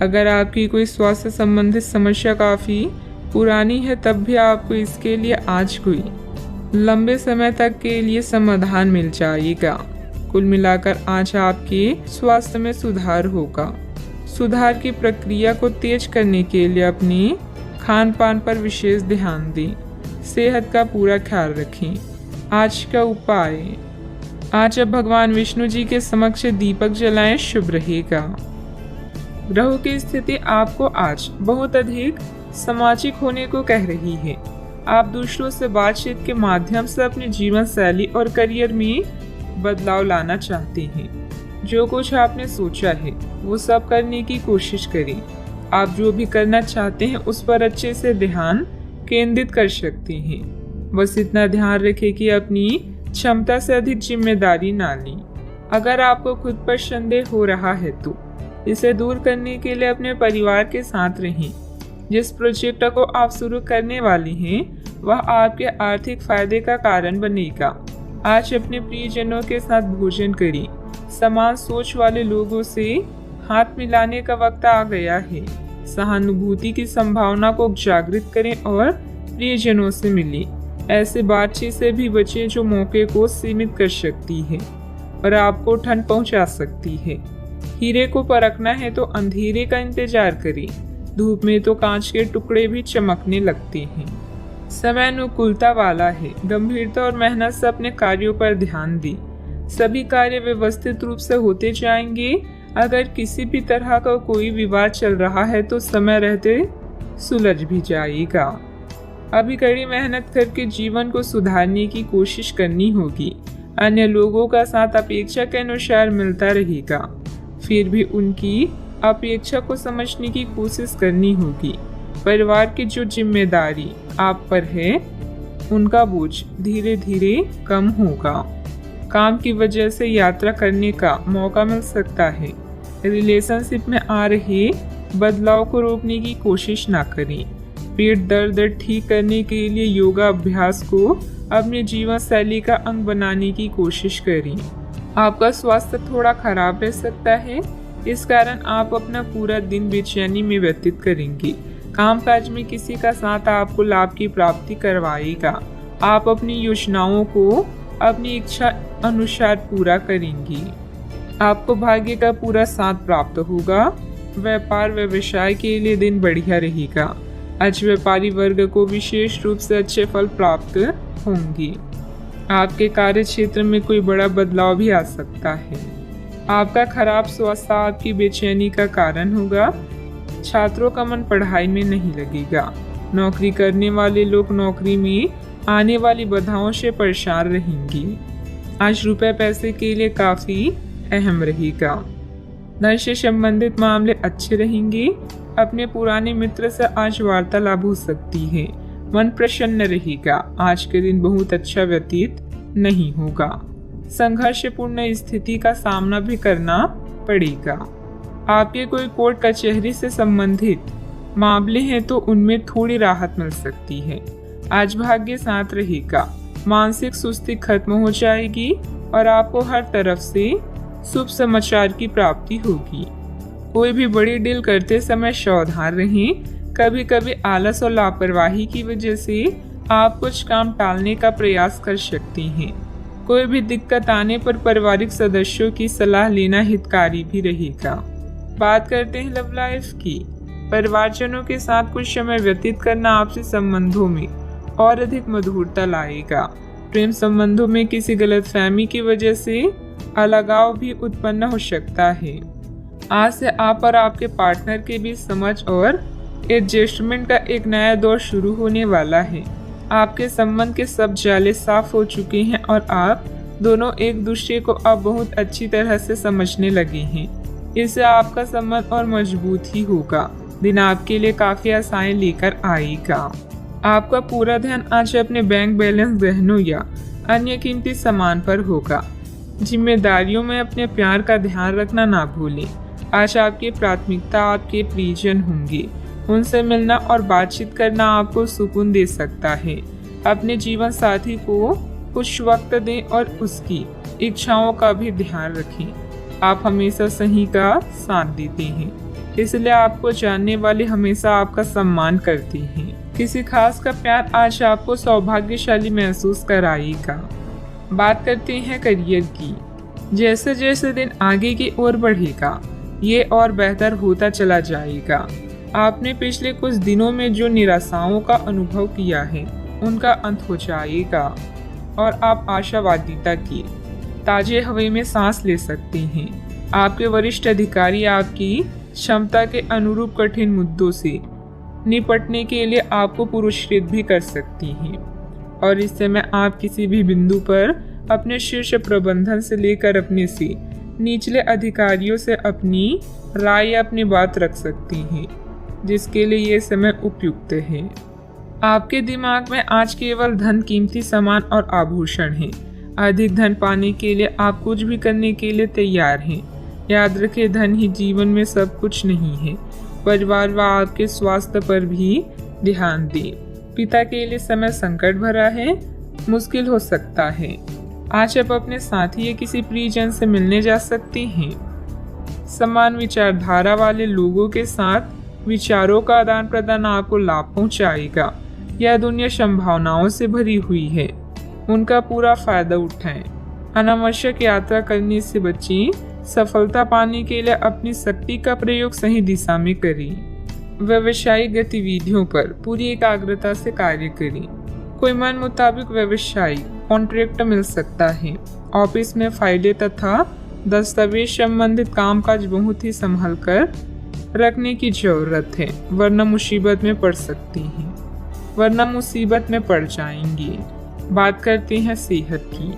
Speaker 1: अगर आपकी कोई स्वास्थ्य संबंधित समस्या काफी पुरानी है तब भी आपको इसके लिए आज कोई लंबे समय तक के लिए समाधान मिल जाएगा। कुल मिलाकर आज आपके स्वास्थ्य में सुधार होगा। सुधार की प्रक्रिया को तेज करने के लिए अपने खान पान पर विशेष ध्यान दें। सेहत का पूरा ख्याल रखें। आज का उपाय, आज अब भगवान विष्णु जी के समक्ष दीपक जलाएं, शुभ रहेगा। ग्रहों की स्थिति आपको आज बहुत अधिक सामाजिक होने को कह रही है। आप दूसरों से बातचीत के माध्यम से अपने जीवन शैली और करियर में बदलाव लाना चाहते हैं। जो कुछ आपने सोचा है वो सब करने की कोशिश करें। आप जो भी करना चाहते हैं उस पर अच्छे से ध्यान केंद्रित कर सकते हैं। बस इतना ध्यान रखें कि अपनी क्षमता से अधिक जिम्मेदारी ना लें। अगर आपको खुद पर संदेह हो रहा है तो इसे दूर करने के लिए अपने परिवार के साथ रहें। जिस प्रोजेक्ट को आप शुरू करने वाले हैं वह आपके आर्थिक फायदे का कारण बनेगा। आज अपने प्रियजनों के साथ भोजन करें। समान सोच वाले लोगों से हाथ मिलाने का वक्त आ गया है। सहानुभूति की संभावना को जागृत करें और प्रियजनों से मिलें। ऐसे बातचीत से भी बचें जो मौके को सीमित कर सकती है और आपको ठंड पहुंचा सकती है। हीरे को परखना है तो अंधेरे का इंतजार करें। धूप में तो कांच के टुकड़े भी चमकने लगते हैं। समय अनुकूलता वाला है। गंभीरता और मेहनत से अपने कार्यों पर ध्यान दें। सभी कार्य व्यवस्थित रूप से होते जाएंगे। अगर किसी भी तरह का कोई विवाद चल रहा है तो समय रहते सुलझ भी जाएगा। अभी कड़ी मेहनत करके जीवन को सुधारने की कोशिश करनी होगी। अन्य लोगों का साथ अपेक्षा के अनुसार मिलता रहेगा, फिर भी उनकी अपेक्षा को समझने की कोशिश करनी होगी। परिवार की जो जिम्मेदारी आप पर है उनका बोझ धीरे धीरे कम होगा। काम की वजह से यात्रा करने का मौका मिल सकता है। रिलेशनशिप में आ रहे बदलाव को रोकने की कोशिश ना करें। पेट दर्द ठीक करने के लिए योगा अभ्यास को अपने जीवन शैली का अंग बनाने की कोशिश करें। आपका स्वास्थ्य थोड़ा खराब रह सकता है, इस कारण आप अपना पूरा दिन बेचैनी में व्यतीत करेंगे। कामकाज में किसी का साथ आपको लाभ की प्राप्ति करवाएगा। आप अपनी योजनाओं को अपनी इच्छा अनुसार पूरा करेंगे। आपको भाग्य का पूरा साथ प्राप्त होगा। व्यापार व्यवसाय के लिए दिन बढ़िया रहेगा। आज व्यापारी वर्ग को विशेष रूप से अच्छे फल प्राप्त होंगे। आपके कार्य क्षेत्र में कोई बड़ा बदलाव भी आ सकता है। आपका खराब स्वास्थ्य आपकी बेचैनी का कारण होगा। छात्रों का मन पढ़ाई में नहीं लगेगा। नौकरी करने वाले लोग नौकरी में आने वाली बाधाओं से परेशान रहेंगे। आज रुपए पैसे के लिए काफी अहम रहेगा। धन से संबंधित मामले अच्छे रहेंगे। अपने पुराने मित्र से आज वार्तालाप हो सकती है। मन प्रसन्न रहेगा। आज के दिन बहुत अच्छा व्यतीत नहीं होगा। संघर्षपूर्ण स्थिति का सामना भी करना पड़ेगा। आपके कोई कोर्ट कचहरी से संबंधित मामले हैं तो उनमें थोड़ी राहत मिल सकती है। आज भाग्य साथ रहेगा। मानसिक सुस्ती खत्म हो जाएगी और आपको हर तरफ से शुभ समाचार की प्राप्ति होगी। कोई भी बड़ी डील करते समय सावधान रहें। कभी कभी आलस और लापरवाही की वजह से आप कुछ काम टालने का प्रयास कर सकते हैं। कोई भी दिक्कत आने पर पारिवारिक सदस्यों की सलाह लेना हितकारी भी रहेगा। बात करते हैं लव लाइफ की। परिवारजनों के साथ कुछ समय व्यतीत करना आपसी संबंधों में और अधिक मधुरता लाएगा। प्रेम संबंधों में किसी गलतफहमी की वजह से अलगाव भी उत्पन्न हो सकता है। आज से आप और आपके पार्टनर के बीच समझ और एडजस्टमेंट का एक नया दौर शुरू होने वाला है। आपके संबंध के सब जाले साफ हो चुके हैं और आप दोनों एक दूसरे को अब बहुत अच्छी तरह से समझने लगे हैं। इससे आपका संबंध और मजबूत ही होगा। दिन आपके लिए काफी आशाएं लेकर आएगा। आपका पूरा ध्यान आज अपने बैंक बैलेंस, गहनों या अन्य कीमती सामान पर होगा। जिम्मेदारियों में अपने प्यार का ध्यान रखना ना भूलें। आज आपकी प्राथमिकता आपके प्रियजन होंगे। उनसे मिलना और बातचीत करना आपको सुकून दे सकता है। अपने जीवन साथी को कुछ वक्त दें और उसकी इच्छाओं का भी ध्यान रखें। आप हमेशा सही का साथ देते हैं, इसलिए आपको जानने वाले हमेशा आपका सम्मान करते हैं। किसी खास का प्यार आज आपको सौभाग्यशाली महसूस कराएगा। बात करते हैं करियर की। जैसे जैसे दिन आगे की ओर बढ़ेगा ये और बेहतर होता चला जाएगा। आपने पिछले कुछ दिनों में जो निराशाओं का अनुभव किया है उनका अंत हो जाएगा और आप आशावादिता की ताजे हवा में सांस ले सकते हैं। आपके वरिष्ठ अधिकारी आपकी क्षमता के अनुरूप कठिन मुद्दों से निपटने के लिए आपको पुरस्कृत भी कर सकती हैं। और इस समय आप किसी भी बिंदु पर अपने शीर्ष प्रबंधन से लेकर अपने से निचले अधिकारियों से अपनी राय या अपनी बात रख सकती हैं, जिसके लिए ये समय उपयुक्त है। आपके दिमाग में आज केवल धन, कीमती सामान और आभूषण हैं। अधिक धन पाने के लिए आप कुछ भी करने के लिए तैयार हैं। याद रखें, धन ही जीवन में सब कुछ नहीं है। परिवार व आपके स्वास्थ्य पर भी ध्यान दें। पिता के लिए समय संकट भरा है, मुश्किल हो सकता है। आज आप अपने साथी या किसी प्रियजन से मिलने जा सकते हैं। समान विचारधारा वाले लोगों के साथ विचारों का आदान प्रदान आपको लाभ पहुंचाएगा। यह दुनिया संभावनाओं से भरी हुई है, उनका पूरा फायदा उठाएं। अनावश्यक यात्रा करने से बचें। सफलता पाने के लिए अपनी शक्ति का प्रयोग सही दिशा में करें। व्यवसायिक गतिविधियों पर पूरी एकाग्रता से कार्य करें। कोई मन मुताबिक व्यवसायिक कॉन्ट्रैक्ट मिल सकता है। ऑफिस में फाइलें तथा दस्तावेज संबंधित कामकाज बहुत ही संभल कर रखने की जरूरत है, वरना मुसीबत में पड़ जाएंगे। बात करते हैं सेहत की।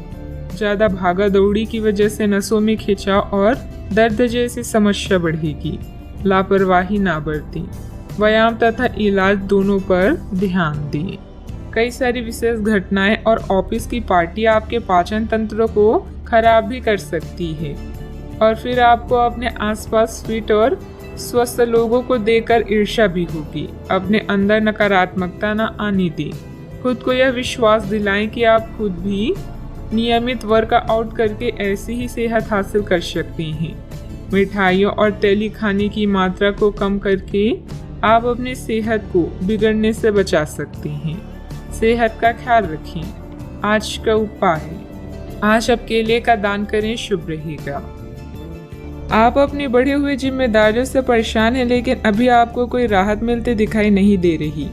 Speaker 1: ज़्यादा भागा दौड़ी की वजह से नसों में खिंचाव और दर्द जैसी समस्या बढ़ेगी। लापरवाही ना बरतें। व्यायाम तथा इलाज दोनों पर ध्यान दें। कई सारी विशेष घटनाएं और ऑफिस की पार्टी आपके पाचन तंत्र को खराब भी कर सकती है, और फिर आपको अपने आसपास फिट और स्वस्थ लोगों को देखकर ईर्ष्या भी होगी। अपने अंदर नकारात्मकता न आने दें। खुद को यह विश्वास दिलाएं कि आप खुद भी नियमित वर्कआउट करके ऐसी ही सेहत हासिल कर सकते हैं। मिठाइयों और तेली खाने की मात्रा को कम करके आप अपनी सेहत को बिगड़ने से बचा सकते हैं। सेहत का ख्याल रखें। आज का उपाय, आज आप केले का दान करें, शुभ रहेगा। आप अपनी बढ़ी हुई जिम्मेदारियों से परेशान हैं, लेकिन अभी आपको कोई राहत मिलती दिखाई नहीं दे रही।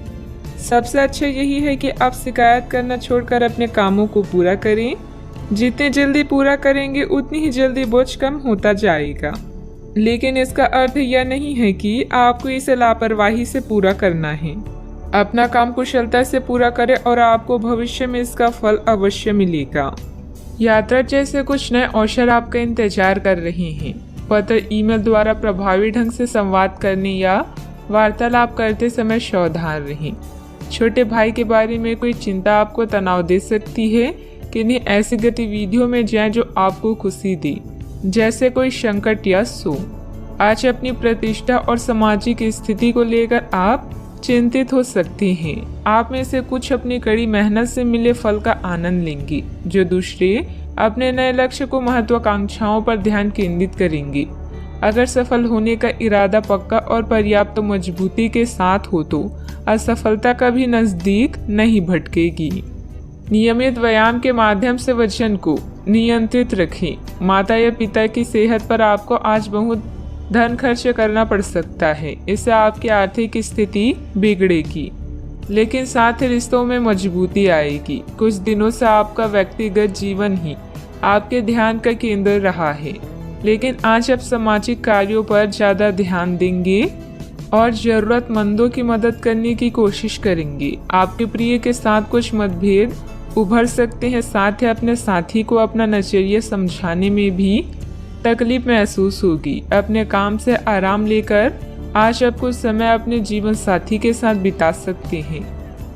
Speaker 1: सबसे अच्छा यही है कि आप शिकायत करना छोड़कर अपने कामों को पूरा करें। जितने जल्दी पूरा करेंगे उतनी ही जल्दी बोझ कम होता जाएगा। लेकिन इसका अर्थ यह नहीं है कि आपको इसे लापरवाही से पूरा करना है। अपना काम कुशलता से पूरा करें और आपको भविष्य में इसका फल अवश्य मिलेगा। यात्रा जैसे कुछ नए अवसर आपका इंतजार कर रहे हैं। पत्र, ईमेल द्वारा प्रभावी ढंग से संवाद करने या वार्तालाप करते समय सावधान रहें। छोटे भाई के बारे में कोई चिंता आपको तनाव दे सकती है। किन्हीं ऐसी गतिविधियों में जाएं जो आपको खुशी दे, जैसे कोई संकट या शोक। आज अपनी प्रतिष्ठा और सामाजिक स्थिति को लेकर आप चिंतित हो सकते हैं। आप में से कुछ अपनी कड़ी मेहनत से मिले फल का आनंद लेंगे, जो दूसरे अपने नए लक्ष्य को महत्वाकांक्षाओं पर ध्यान केंद्रित करेंगे। अगर सफल होने का इरादा पक्का और पर्याप्त मजबूती के साथ हो तो असफलता कभी नजदीक नहीं भटकेगी। नियमित व्यायाम के माध्यम से वजन को नियंत्रित रखें। माता या पिता की सेहत पर आपको आज बहुत धन खर्च करना पड़ सकता है। इससे आपकी आर्थिक स्थिति बिगड़ेगी, लेकिन साथ ही रिश्तों में मजबूती आएगी। कुछ दिनों से आपका व्यक्तिगत जीवन ही आपके ध्यान का केंद्र रहा है, लेकिन आज आप सामाजिक कार्यों पर ज़्यादा ध्यान देंगे और ज़रूरतमंदों की मदद करने की कोशिश करेंगे। आपके प्रिय के साथ कुछ मतभेद उभर सकते हैं। साथ ही अपने साथी को अपना नजरिया समझाने में भी तकलीफ महसूस होगी। अपने काम से आराम लेकर आज आप कुछ समय अपने जीवन साथी के साथ बिता सकते हैं।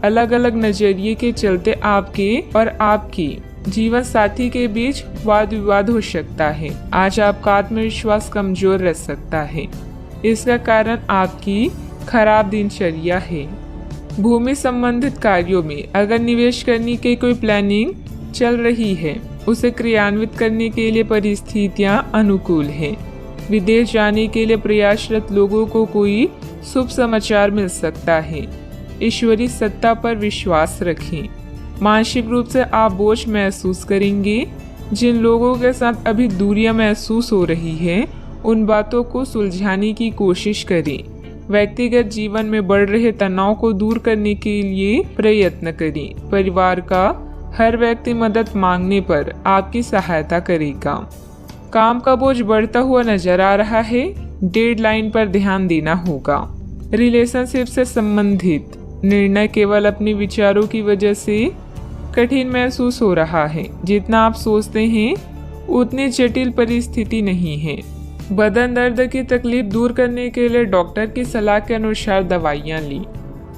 Speaker 1: अलग अलग नजरिए के चलते आपके और आपकी जीवन साथी के बीच वाद विवाद हो सकता है। आज आपका आत्मविश्वास कमजोर रह सकता है। इसका कारण आपकी खराब दिनचर्या है। भूमि संबंधित कार्यों में अगर निवेश करने की कोई प्लानिंग चल रही है, उसे क्रियान्वित करने के लिए परिस्थितियां अनुकूल हैं। विदेश जाने के लिए प्रयासरत लोगों को कोई शुभ समाचार मिल सकता है। ईश्वरीय सत्ता पर विश्वास रखें। मानसिक रूप से आप बोझ महसूस करेंगे। जिन लोगों के साथ अभी दूरियां महसूस हो रही है, उन बातों को सुलझाने की कोशिश करें। व्यक्तिगत जीवन में बढ़ रहे तनाव को दूर करने के लिए प्रयत्न करें। परिवार का हर व्यक्ति मदद मांगने पर आपकी सहायता करेगा। काम का बोझ बढ़ता हुआ नजर आ रहा है। डेडलाइन पर ध्यान देना होगा। रिलेशनशिप से संबंधित निर्णय केवल अपने विचारों की वजह से कठिन महसूस हो रहा है। जितना आप सोचते हैं उतनी जटिल परिस्थिति नहीं है। बदन दर्द की तकलीफ दूर करने के लिए डॉक्टर की सलाह के अनुसार दवाइयाँ ली।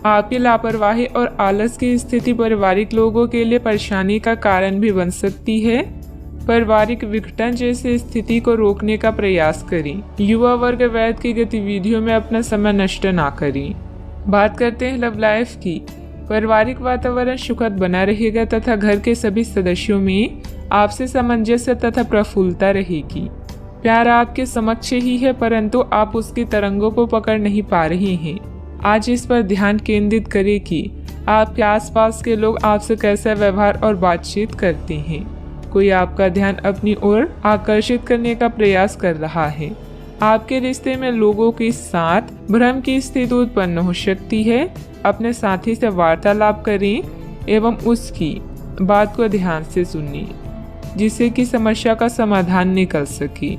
Speaker 1: आपकी लापरवाही और आलस की स्थिति पारिवारिक लोगों के लिए परेशानी का कारण भी बन सकती है। पारिवारिक विघटन जैसी स्थिति को रोकने का प्रयास करें। युवा वर्ग वैध की गतिविधियों में अपना समय नष्ट ना करें। बात करते हैं लव लाइफ की। पारिवारिक वातावरण सुखद बना रहेगा तथा घर के सभी सदस्यों में आपसी सामंजस्य तथा प्रफुल्लता रहेगी। प्यार आपके समक्ष ही है, परंतु आप उसकी तरंगों को पकड़ नहीं पा रहे हैं। आज इस पर ध्यान केंद्रित करें कि आपके आसपास के लोग आपसे कैसा व्यवहार और बातचीत करते हैं। कोई आपका ध्यान अपनी ओर आकर्षित करने का प्रयास कर रहा है। आपके रिश्ते में लोगों के साथ भ्रम की स्थिति उत्पन्न हो सकती है। अपने साथी से वार्तालाप करें एवं उसकी बात को ध्यान से सुनिए, जिससे कि समस्या का समाधान निकल सके।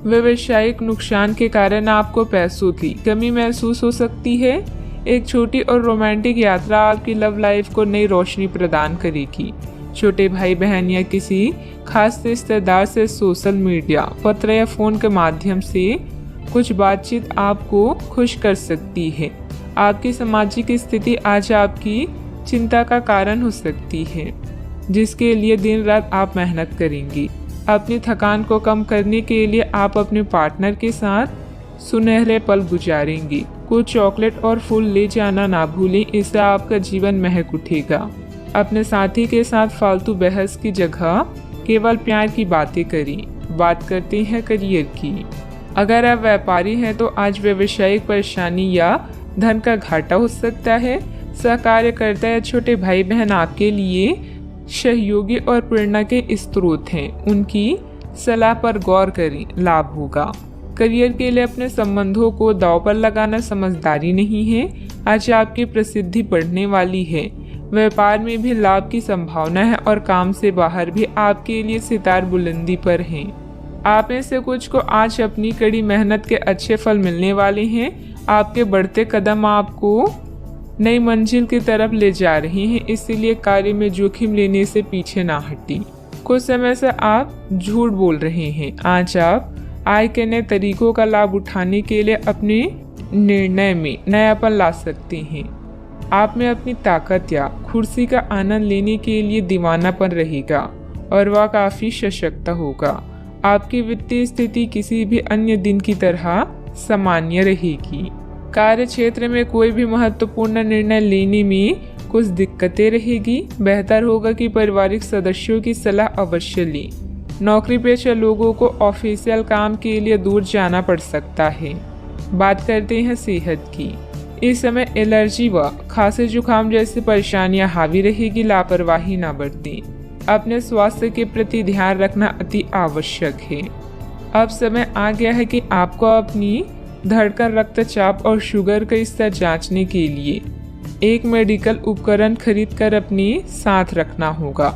Speaker 1: व्यवसायिक नुकसान के कारण आपको पैसों की कमी महसूस हो सकती है। एक छोटी और रोमांटिक यात्रा आपकी लव लाइफ को नई रोशनी प्रदान करेगी। छोटे भाई बहन या किसी खास रिश्तेदार से सोशल मीडिया, पत्र या फोन के माध्यम से कुछ बातचीत आपको खुश कर सकती है। आपकी सामाजिक स्थिति आज आपकी चिंता का कारण हो सकती है, जिसके लिए दिन रात आप मेहनत करेंगी। अपनी थकान को कम करने के लिए आप अपने पार्टनर के साथ सुनहरे पल गुजारेंगी। कुछ चॉकलेट और फूल ले जाना ना भूलें, इससे आपका जीवन महक उठेगा। अपने साथी के साथ फालतू बहस की जगह केवल प्यार की बातें करें। बात करते हैं करियर की। अगर आप व्यापारी हैं तो आज व्यवसायिक परेशानी या धन का घाटा हो सकता है। सहकार्यकर्ता या छोटे भाई बहन आपके लिए सहयोगी और प्रेरणा के स्रोत हैं। उनकी सलाह पर गौर करें, लाभ होगा। करियर के लिए अपने संबंधों को दांव पर लगाना समझदारी नहीं है। आज आपकी प्रसिद्धि बढ़ने वाली है। व्यापार में भी लाभ की संभावना है और काम से बाहर भी आपके लिए सितार बुलंदी पर हैं। आप में से कुछ को आज अपनी कड़ी मेहनत के अच्छे फल मिलने वाले हैं। आपके बढ़ते कदम आपको नई मंजिल की तरफ ले जा रही हैं, इसलिए कार्य में जोखिम लेने से पीछे ना हटी। कुछ समय से आप झूठ बोल रहे हैं। आज आप आय के नए तरीकों का लाभ उठाने के लिए अपने निर्णय में नयापन ला सकते हैं। आप में अपनी ताकत या कुर्सी का आनंद लेने के लिए दीवानापन रहेगा और वह काफी सशक्त होगा। आपकी वित्तीय स्थिति किसी भी अन्य दिन की तरह सामान्य रहेगी। कार्य क्षेत्र में कोई भी महत्वपूर्ण निर्णय लेने में कुछ दिक्कतें रहेगी। बेहतर होगा कि पारिवारिक सदस्यों की सलाह अवश्य लें। नौकरी पेशा लोगों को ऑफिशियल काम के लिए दूर जाना पड़ सकता है। बात करते हैं सेहत की। इस समय एलर्जी व खांसी जुकाम जैसी परेशानियां हावी रहेगी। लापरवाही न बरतें। अपने स्वास्थ्य के प्रति ध्यान रखना अति आवश्यक है। अब समय आ गया है कि आपको अपनी धड़कन, रक्तचाप और शुगर का स्तर जांचने के लिए एक मेडिकल उपकरण खरीदकर अपने साथ रखना होगा।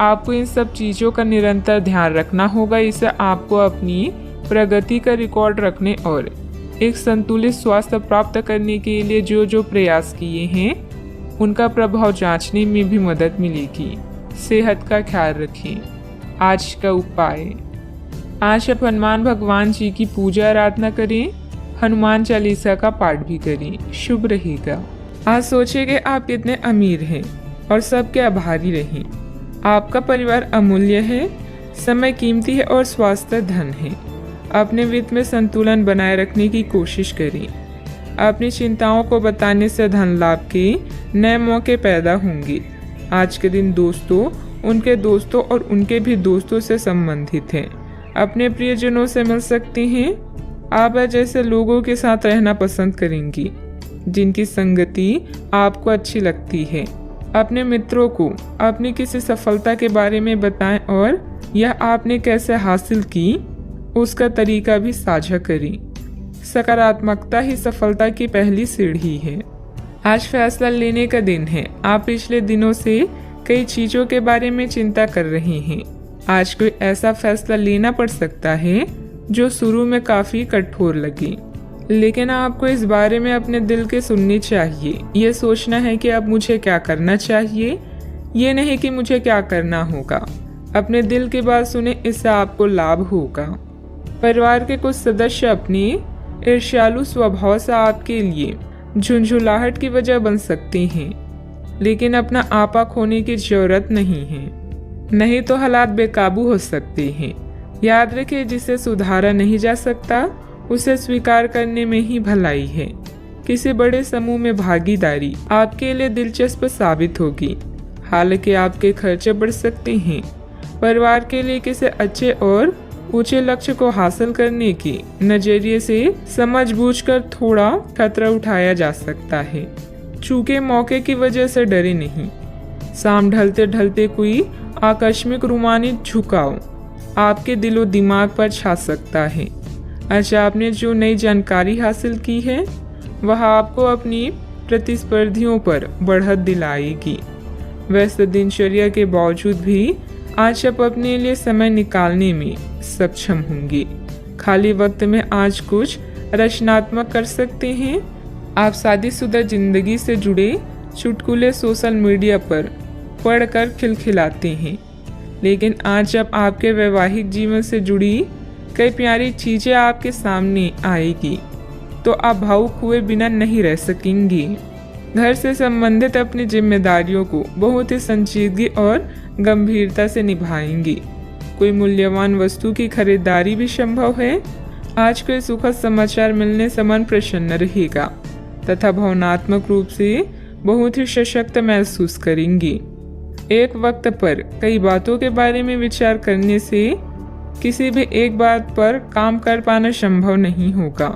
Speaker 1: आपको इन सब चीज़ों का निरंतर ध्यान रखना होगा। इससे आपको अपनी प्रगति का रिकॉर्ड रखने और एक संतुलित स्वास्थ्य प्राप्त करने के लिए जो जो प्रयास किए हैं उनका प्रभाव जांचने में भी मदद मिलेगी। सेहत का ख्याल रखें। आज का उपाय, आज आप हनुमान भगवान जी की पूजा आराधना करें। हनुमान चालीसा का पाठ भी करें, शुभ रहेगा। आज सोचें कि आप कितने अमीर हैं और सबके आभारी रहें। आपका परिवार अमूल्य है, समय कीमती है और स्वास्थ्य धन है। अपने वित्त में संतुलन बनाए रखने की कोशिश करें। अपनी चिंताओं को बताने से धन लाभ के नए मौके पैदा होंगे। आज के दिन दोस्तों, उनके दोस्तों और उनके भी दोस्तों से संबंधित हैं। अपने प्रियजनों से मिल सकते हैं। आप जैसे लोगों के साथ रहना पसंद करेंगी जिनकी संगति आपको अच्छी लगती है। अपने मित्रों को अपनी किसी सफलता के बारे में बताएं और यह आपने कैसे हासिल की उसका तरीका भी साझा करें। सकारात्मकता ही सफलता की पहली सीढ़ी है। आज फैसला लेने का दिन है। आप पिछले दिनों से कई चीजों के बारे में चिंता कर रहे हैं। आज कोई ऐसा फैसला लेना पड़ सकता है जो शुरू में काफी कठोर लगे, लेकिन आपको इस बारे में अपने दिल के सुननी चाहिए। ये सोचना है कि अब मुझे क्या करना चाहिए, ये नहीं कि मुझे क्या करना होगा। अपने दिल की बात सुने, इससे आपको लाभ होगा। परिवार के कुछ सदस्य अपनी ईर्ष्यालु स्वभाव से आपके लिए झुंझुलाहट की वजह बन सकते हैं, लेकिन अपना आपा खोने की जरूरत नहीं है, नहीं तो हालात बेकाबू हो सकते हैं। याद रखें, जिसे सुधारा नहीं जा सकता उसे स्वीकार करने में ही भलाई है। किसी बड़े समूह में भागीदारी आपके लिए दिलचस्प साबित होगी, हालांकि आपके खर्चे बढ़ सकते हैं। परिवार के लिए किसी अच्छे और ऊंचे लक्ष्य को हासिल करने के नजरिए से समझबूझकर थोड़ा खतरा उठाया जा सकता है। चूंकि मौके की वजह से डरे नहीं। शाम ढलते ढलते कोई आकस्मिक रूमानी झुकाव आपके दिलो दिमाग पर छा सकता है। अच्छा, आपने जो नई जानकारी हासिल की है वह आपको अपनी प्रतिस्पर्धियों पर बढ़त दिलाएगी। व्यस्त दिनचर्या के बावजूद भी आज आप अपने लिए समय निकालने में सक्षम होंगे। खाली वक्त में आज कुछ रचनात्मक कर सकते हैं। आप शादीशुदा जिंदगी से जुड़े चुटकुले सोशल मीडिया पर पढ़कर खिलखिलाते हैं, लेकिन आज जब आपके वैवाहिक जीवन से जुड़ी कई प्यारी चीजें आपके सामने आएगी तो आप भावुक हुए बिना नहीं रह सकेंगे। घर से संबंधित अपनी जिम्मेदारियों को बहुत ही संजीदगी और गंभीरता से निभाएंगे। कोई मूल्यवान वस्तु की खरीदारी भी संभव है। आज कोई सुखद समाचार मिलने से मन प्रसन्न रहेगा तथा भावनात्मक रूप से बहुत ही सशक्त महसूस करेंगे। एक वक्त पर कई बातों के बारे में विचार करने से किसी भी एक बात पर काम कर पाना संभव नहीं होगा।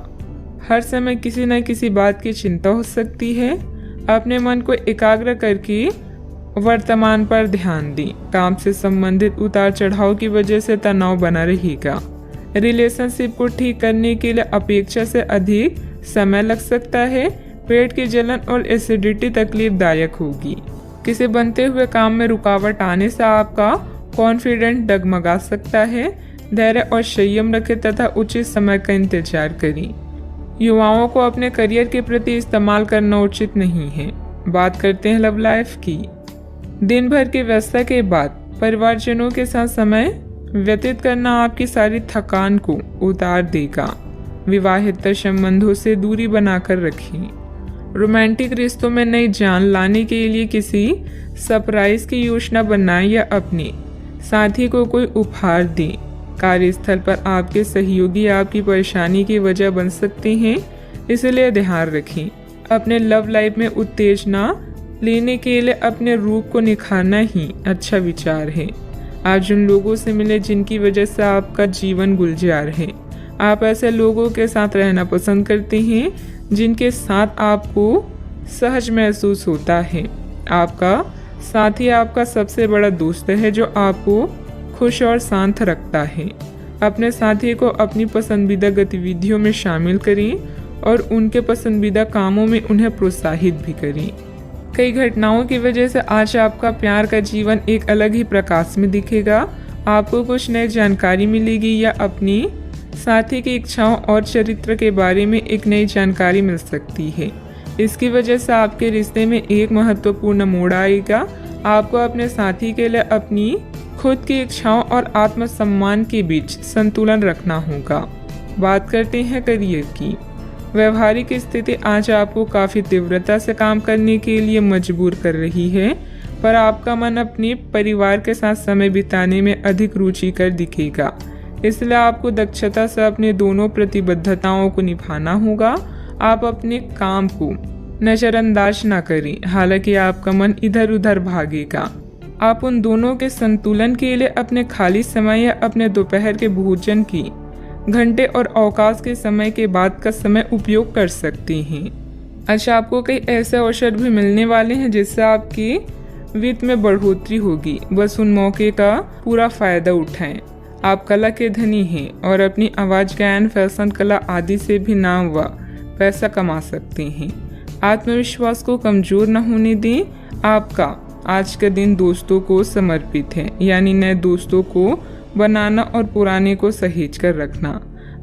Speaker 1: हर समय किसी न किसी बात की चिंता हो सकती है। अपने मन को एकाग्र करके वर्तमान पर ध्यान दें। काम से संबंधित उतार चढ़ाव की वजह से तनाव बना रहेगा। रिलेशनशिप को ठीक करने के लिए अपेक्षा से अधिक समय लग सकता है। पेट की जलन और एसिडिटी तकलीफदायक होगी। किसी बनते हुए काम में रुकावट आने से आपका कॉन्फिडेंस डगमगा सकता है। धैर्य और संयम रखें तथा उचित समय का इंतजार करें। युवाओं को अपने करियर के प्रति इस्तेमाल करना उचित नहीं है। बात करते हैं लव लाइफ की। दिन भर की व्यस्तता के बाद परिवारजनों के साथ समय व्यतीत करना आपकी सारी थकान को उतार देगा। विवाहित संबंधों से दूरी बनाकर रखें। रोमांटिक रिश्तों में नई जान लाने के लिए किसी सरप्राइज की योजना बनाएं या अपने साथी को कोई उपहार दें। कार्यस्थल पर आपके सहयोगी आपकी परेशानी की वजह बन सकते हैं, इसलिए ध्यान रखें। अपने लव लाइफ में उत्तेजना लेने के लिए अपने रूप को निखारना ही अच्छा विचार है। आज उन लोगों से मिले जिनकी वजह से आपका जीवन गुलजार है। आप ऐसे लोगों के साथ रहना पसंद करते हैं जिनके साथ आपको सहज महसूस होता है। आपका साथी आपका सबसे बड़ा दोस्त है जो आपको खुश और शांत रखता है। अपने साथी को अपनी पसंदीदा गतिविधियों में शामिल करें और उनके पसंदीदा कामों में उन्हें प्रोत्साहित भी करें। कई घटनाओं की वजह से आज आपका प्यार का जीवन एक अलग ही प्रकाश में दिखेगा। आपको कुछ नई जानकारी मिलेगी या अपनी साथी की इच्छाओं और चरित्र के बारे में एक नई जानकारी मिल सकती है। इसकी वजह से आपके रिश्ते में एक महत्वपूर्ण मोड़ आएगा। आपको अपने साथी के लिए अपनी खुद की इच्छाओं और आत्मसम्मान के बीच संतुलन रखना होगा। बात करते हैं करियर की। व्यवहारिक स्थिति आज आपको काफ़ी तीव्रता से काम करने के लिए मजबूर कर रही है, पर आपका मन अपने परिवार के साथ समय बिताने में अधिक रुचिकर दिखेगा। इसलिए आपको दक्षता से अपने दोनों प्रतिबद्धताओं को निभाना होगा। आप अपने काम को नजरअंदाज न करें, हालांकि आपका मन इधर उधर भागेगा। आप उन दोनों के संतुलन के लिए अपने खाली समय या अपने दोपहर के भोजन की घंटे और अवकाश के समय के बाद का समय उपयोग कर सकते हैं। अच्छा, आपको कई ऐसे अवसर भी मिलने वाले हैं जिससे आपकी वित्त में बढ़ोतरी होगी। बस उन मौके का पूरा फायदा उठाएं। आप कला के धनी हैं और अपनी आवाज, गायन, फैशन, कला आदि से भी नाम व पैसा कमा सकते हैं। आत्मविश्वास को कमजोर न होने दें। आपका आज का दिन दोस्तों को समर्पित है, यानी नए दोस्तों को बनाना और पुराने को सहेज कर रखना।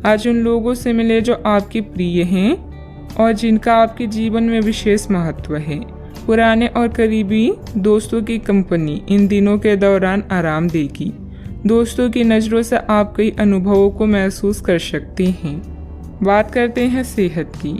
Speaker 1: आज उन लोगों से मिले जो आपके प्रिय हैं और जिनका आपके जीवन में विशेष महत्व है। पुराने और करीबी दोस्तों की कंपनी इन दिनों के दौरान आराम देगी। दोस्तों की नज़रों से आप कई अनुभवों को महसूस कर सकते हैं। बात करते हैं सेहत की।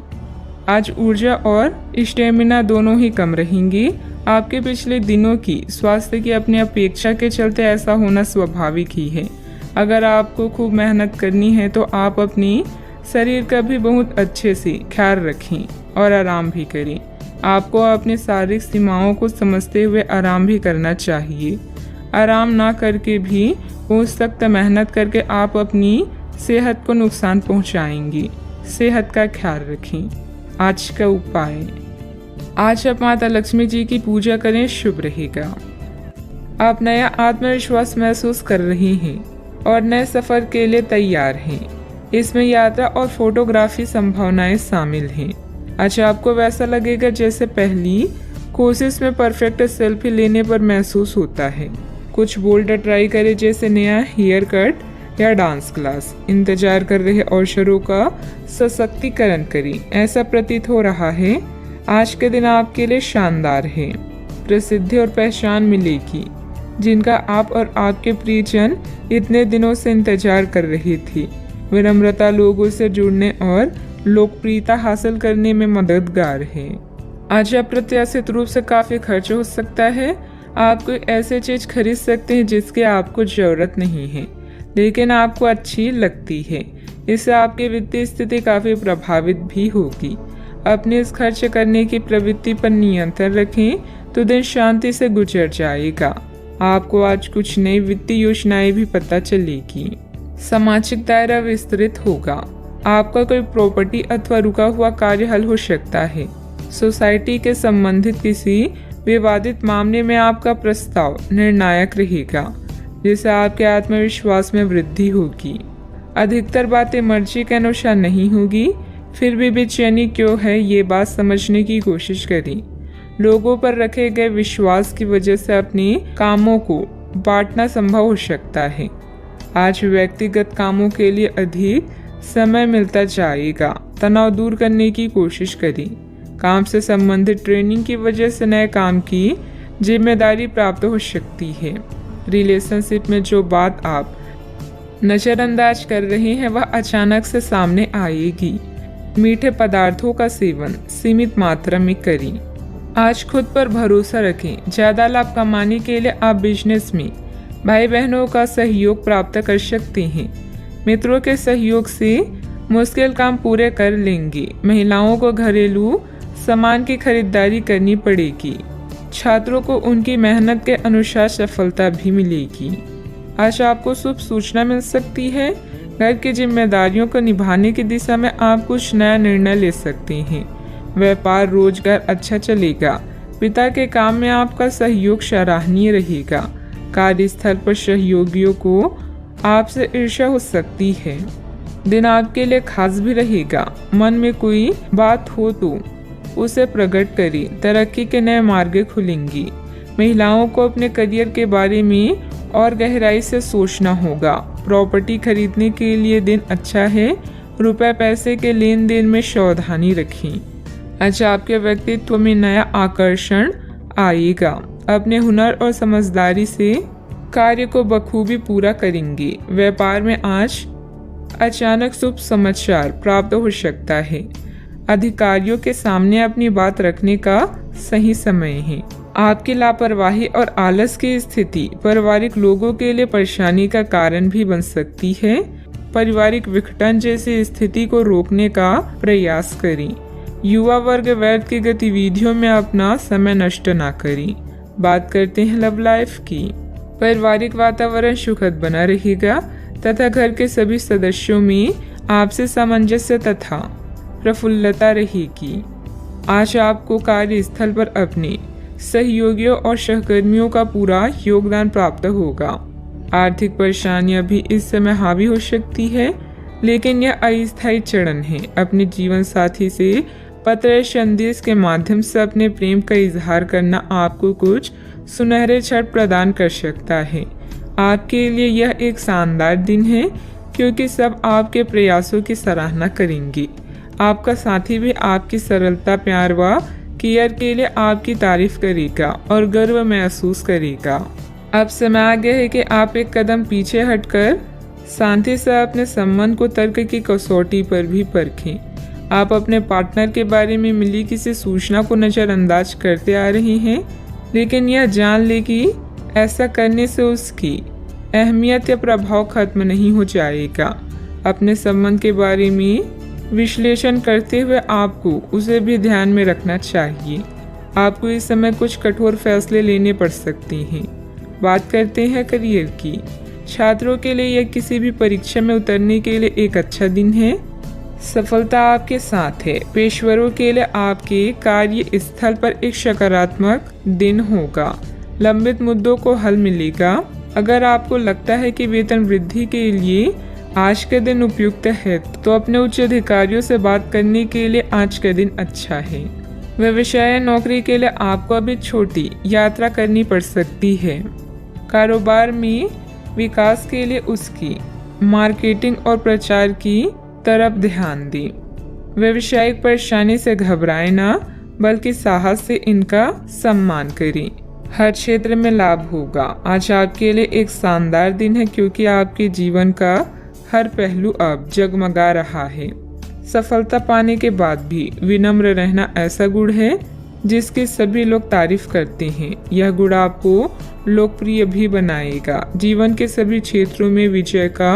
Speaker 1: आज ऊर्जा और स्टेमिना दोनों ही कम रहेंगी। आपके पिछले दिनों की स्वास्थ्य की अपनी अपेक्षा के चलते ऐसा होना स्वाभाविक ही है। अगर आपको खूब मेहनत करनी है तो आप अपनी शरीर का भी बहुत अच्छे से ख्याल रखें और आराम भी करें। आपको अपनी शारीरिक सीमाओं को समझते हुए आराम भी करना चाहिए। आराम ना करके भी बहुत सख्त मेहनत करके आप अपनी सेहत को नुकसान पहुंचाएंगे। सेहत का ख्याल रखें। आज का उपाय, आज आप माता लक्ष्मी जी की पूजा करें, शुभ रहेगा। आप नया आत्मविश्वास महसूस कर रहे हैं और नए सफर के लिए तैयार हैं। इसमें यात्रा और फोटोग्राफी संभावनाएं शामिल हैं। आज आपको वैसा लगेगा जैसे पहली कोशिश में परफेक्ट सेल्फी लेने पर महसूस होता है। कुछ बोल्ड ट्राई करें, जैसे नया हेयर कट या डांस क्लास। इंतजार कर रहे अवसरों का सशक्तिकरण करें। ऐसा प्रतीत हो रहा है आज के दिन आपके लिए शानदार है। प्रसिद्धि और पहचान मिलेगी जिनका आप और आपके प्रियजन इतने दिनों से इंतजार कर रहे थे। विनम्रता लोगों से जुड़ने और लोकप्रियता हासिल करने में मददगार है। आज अप्रत्याशित रूप से काफ़ी खर्च हो सकता है। आप कोई ऐसी चीज़ खरीद सकते हैं जिसकी आपको ज़रूरत नहीं है लेकिन आपको अच्छी लगती है। इससे आपकी वित्तीय स्थिति काफ़ी प्रभावित भी होगी। अपने इस खर्च करने की प्रवृत्ति पर नियंत्रण रखें तो दिन शांति से गुजर जाएगा। आपको आज कुछ नई वित्तीय योजनाएं भी पता चलेगी। सामाजिक दायरा विस्तृत होगा। आपका कोई प्रॉपर्टी अथवा रुका हुआ कार्य हल हो सकता है। सोसाइटी के संबंधित किसी विवादित मामले में आपका प्रस्ताव निर्णायक रहेगा, जिससे आपके आत्मविश्वास में वृद्धि होगी। अधिकतर बातें मर्जी के अनुसार नहीं होगी, फिर भी बेचैनी क्यों है ये बात समझने की कोशिश करें। लोगों पर रखे गए विश्वास की वजह से अपने कामों को बांटना संभव हो सकता है। आज व्यक्तिगत कामों के लिए अधिक समय मिलता जाएगा। तनाव दूर करने की कोशिश करें। काम से संबंधित ट्रेनिंग की वजह से नए काम की जिम्मेदारी प्राप्त हो सकती है। रिलेशनशिप में जो बात आप नज़रअंदाज कर रहे हैं वह अचानक से सामने आएगी। मीठे पदार्थों का सेवन सीमित मात्रा में करें। आज खुद पर भरोसा रखें। ज़्यादा लाभ कमाने के लिए आप बिजनेस में भाई बहनों का सहयोग प्राप्त कर सकते हैं। मित्रों के सहयोग से मुश्किल काम पूरे कर लेंगे। महिलाओं को घरेलू सामान की खरीदारी करनी पड़ेगी। छात्रों को उनकी मेहनत के अनुसार सफलता भी मिलेगी। आज आपको शुभ सूचना मिल सकती है। घर की जिम्मेदारियों को निभाने की दिशा में आप कुछ नया निर्णय ले सकते हैं। व्यापार रोजगार अच्छा चलेगा। पिता के काम में आपका सहयोग सराहनीय रहेगा। कार्यस्थल पर सहयोगियों को आपसे ईर्ष्या हो सकती है। दिन आपके लिए खास भी रहेगा। मन में कोई बात हो तो उसे प्रकट करें। तरक्की के नए मार्ग खुलेंगी। महिलाओं को अपने करियर के बारे में और गहराई से सोचना होगा। प्रॉपर्टी खरीदने के लिए दिन अच्छा है। रुपए पैसे के लेन देन में सावधानी रखें। आज आपके व्यक्तित्व में नया आकर्षण आएगा। अपने हुनर और समझदारी से कार्य को बखूबी पूरा करेंगे। व्यापार में आज अचानक शुभ समाचार प्राप्त हो सकता है। अधिकारियों के सामने अपनी बात रखने का सही समय है। आपकी लापरवाही और आलस की स्थिति पारिवारिक लोगों के लिए परेशानी का कारण भी बन सकती है। पारिवारिक विघटन जैसी स्थिति को रोकने का प्रयास करें। युवा वर्ग व्यर्थ की गतिविधियों में अपना समय नष्ट ना करें। बात करते हैं लव लाइफ की। पारिवारिक वातावरण सुखद बना रहेगा तथा घर के सभी सदस्यों में आपसी सामंजस्य तथा प्रफुल्लता रहेगी। आज आपको कार्यस्थल पर अपने सहयोगियों और सहकर्मियों का पूरा योगदान प्राप्त होगा। आर्थिक परेशानियां भी इस समय हावी हो सकती है, लेकिन यह अस्थायी चरण है। अपने जीवन साथी से पत्र संदेश के माध्यम से अपने प्रेम का इजहार करना आपको कुछ सुनहरे क्षण प्रदान कर सकता है। आपके लिए यह एक शानदार दिन है क्योंकि सब आपके प्रयासों की सराहना करेंगे। आपका साथी भी आपकी सरलता, प्यार व केयर के लिए आपकी तारीफ करेगा और गर्व महसूस करेगा। अब समय आ गया है कि आप एक कदम पीछे हटकर शांति से अपने संबंध को तर्क की कसौटी पर भी परखें। आप अपने पार्टनर के बारे में मिली किसी सूचना को नज़रअंदाज करते आ रहे हैं, लेकिन यह जान ले कि ऐसा करने से उसकी अहमियत या प्रभाव खत्म नहीं हो जाएगा। अपने संबंध के बारे में विश्लेषण करते हुए आपको उसे भी ध्यान में रखना चाहिए। आपको इस समय कुछ कठोर फैसले लेने पड़ सकते हैं। बात करते हैं करियर की। छात्रों के लिए यह किसी भी परीक्षा में उतरने के लिए एक अच्छा दिन है। सफलता आपके साथ है। पेशेवरों के लिए आपके कार्य स्थल पर एक सकारात्मक दिन होगा। लंबित मुद्दों को हल मिलेगा। अगर आपको लगता है कि वेतन वृद्धि के लिए आज का दिन उपयुक्त है, तो अपने उच्च अधिकारियों से बात करने के लिए आज का दिन अच्छा है। व्यवसाय नौकरी के लिए आपको अभी छोटी यात्रा करनी पड़ सकती है। कारोबार में विकास के लिए उसकी मार्केटिंग और प्रचार की तरफ ध्यान दें। व्यवसायिक परेशानी से घबराएं ना, बल्कि साहस से इनका सम्मान करें। हर क्षेत्र में लाभ होगा। आज आपके लिए एक शानदार दिन है, क्योंकि आपके जीवन का हर पहलू अब जगमगा रहा है। सफलता पाने के बाद भी विनम्र रहना ऐसा गुण है जिसकी सभी लोग तारीफ करते हैं। यह गुण आपको लोकप्रिय भी बनाएगा। जीवन के सभी क्षेत्रों में विजय का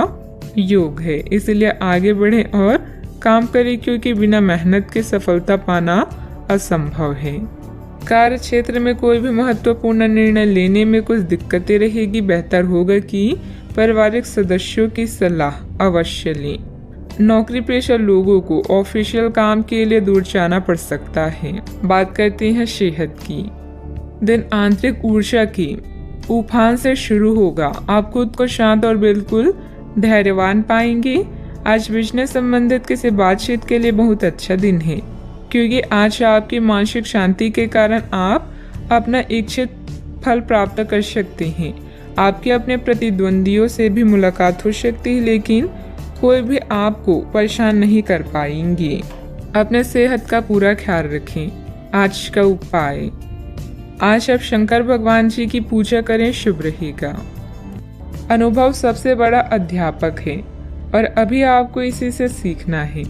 Speaker 1: योग है, इसलिए आगे बढ़ें और काम करें, क्योंकि बिना मेहनत के सफलता पाना असंभव है। कार्य क्षेत्र में कोई भी महत्वपूर्ण निर्णय लेने में कुछ दिक्कतें रहेगी। बेहतर होगा कि पारिवारिक सदस्यों की सलाह अवश्य लें। नौकरी पेशा लोगों को ऑफिशियल काम के लिए दूर जाना पड़ सकता है। बात करते हैं सेहत की। दिन आंतरिक ऊर्जा की उफान से शुरू होगा। आप खुद को शांत और बिल्कुल धैर्यवान पाएंगे। आज बिजनेस संबंधित किसी बातचीत के लिए बहुत अच्छा दिन है, क्योंकि आज आपकी मानसिक शांति के कारण आप अपना इच्छित फल प्राप्त कर सकते हैं। आपके अपने प्रतिद्वंदियों से भी मुलाकात हो सकती है, लेकिन कोई भी आपको परेशान नहीं कर पाएंगे। अपने सेहत का पूरा ख्याल रखें। आज का उपाय, आज आप शंकर भगवान जी की पूजा करें, शुभ रहेगा। अनुभव सबसे बड़ा अध्यापक है और अभी आपको इसी से सीखना है।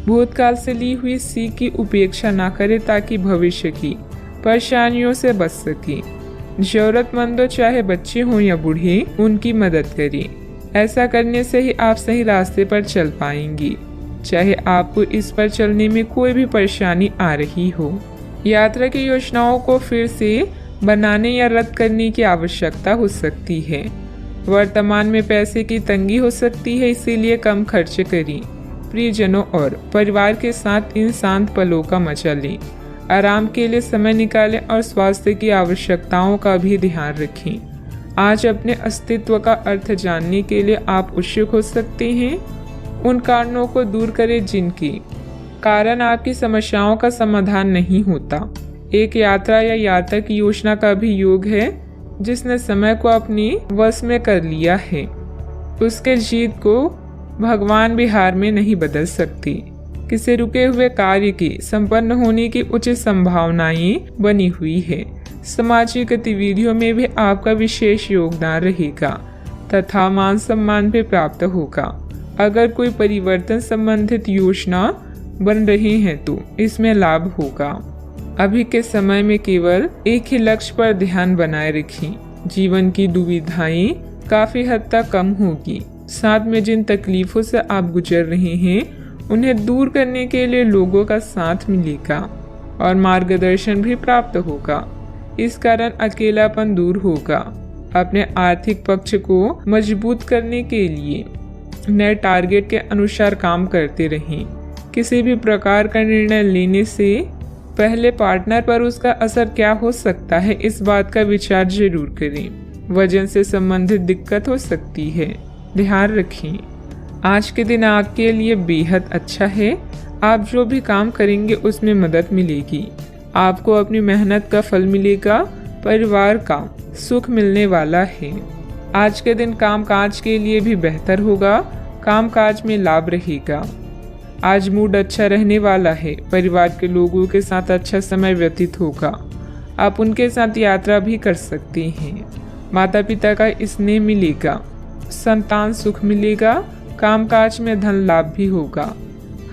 Speaker 1: भूतकाल से ली हुई सीख की उपेक्षा ना करें, ताकि भविष्य की परेशानियों से बच सके। जरूरतमंदों, चाहे बच्चे हों या बूढ़े, उनकी मदद करें। ऐसा करने से ही आप सही रास्ते पर चल पाएंगी, चाहे आपको इस पर चलने में कोई भी परेशानी आ रही हो। यात्रा की योजनाओं को फिर से बनाने या रद्द करने की आवश्यकता हो सकती है। वर्तमान में पैसे की तंगी हो सकती है, इसीलिए कम खर्च करें। प्रियजनों और परिवार के साथ इन शांत पलों का मजा लें। आराम के लिए समय निकालें और स्वास्थ्य की आवश्यकताओं का भी ध्यान रखें। आज अपने अस्तित्व का अर्थ जानने के लिए आप उत्सुक हो सकते हैं। उन कारणों को दूर करें जिनके कारण आपकी समस्याओं का समाधान नहीं होता। एक यात्रा या यात्रा की योजना का भी योग है। जिसने समय को अपनी वश में कर लिया है, उसके जीत को भगवान भी हार में नहीं बदल सकती। किसी रुके हुए कार्य की संपन्न होने की उचित संभावनाएं बनी हुई है। सामाजिक गतिविधियों में भी आपका विशेष योगदान रहेगा तथा मान सम्मान भी प्राप्त होगा। अगर कोई परिवर्तन संबंधित योजना बन रही है तो इसमें लाभ होगा। अभी के समय में केवल एक ही लक्ष्य पर ध्यान बनाए रखें। जीवन की दुविधाएं काफी हद तक कम होगी। साथ में जिन तकलीफों से आप गुजर रहे हैं, उन्हें दूर करने के लिए लोगों का साथ मिलेगा और मार्गदर्शन भी प्राप्त होगा। इस कारण अकेलापन दूर होगा। अपने आर्थिक पक्ष को मजबूत करने के लिए नए टारगेट के अनुसार काम करते रहें। किसी भी प्रकार का निर्णय लेने से पहले पार्टनर पर उसका असर क्या हो सकता है, इस बात का विचार जरूर करें। वजन से संबंधित दिक्कत हो सकती है, ध्यान रखें। आज के दिन आपके लिए बेहद अच्छा है। आप जो भी काम करेंगे उसमें मदद मिलेगी। आपको अपनी मेहनत का फल मिलेगा। परिवार का सुख मिलने वाला है। आज के दिन काम काज के लिए भी बेहतर होगा। कामकाज में लाभ रहेगा। आज मूड अच्छा रहने वाला है। परिवार के लोगों के साथ अच्छा समय व्यतीत होगा। आप उनके साथ यात्रा भी कर सकते हैं। माता पिता का स्नेह मिलेगा। संतान सुख मिलेगा। कामकाज में धन लाभ भी होगा।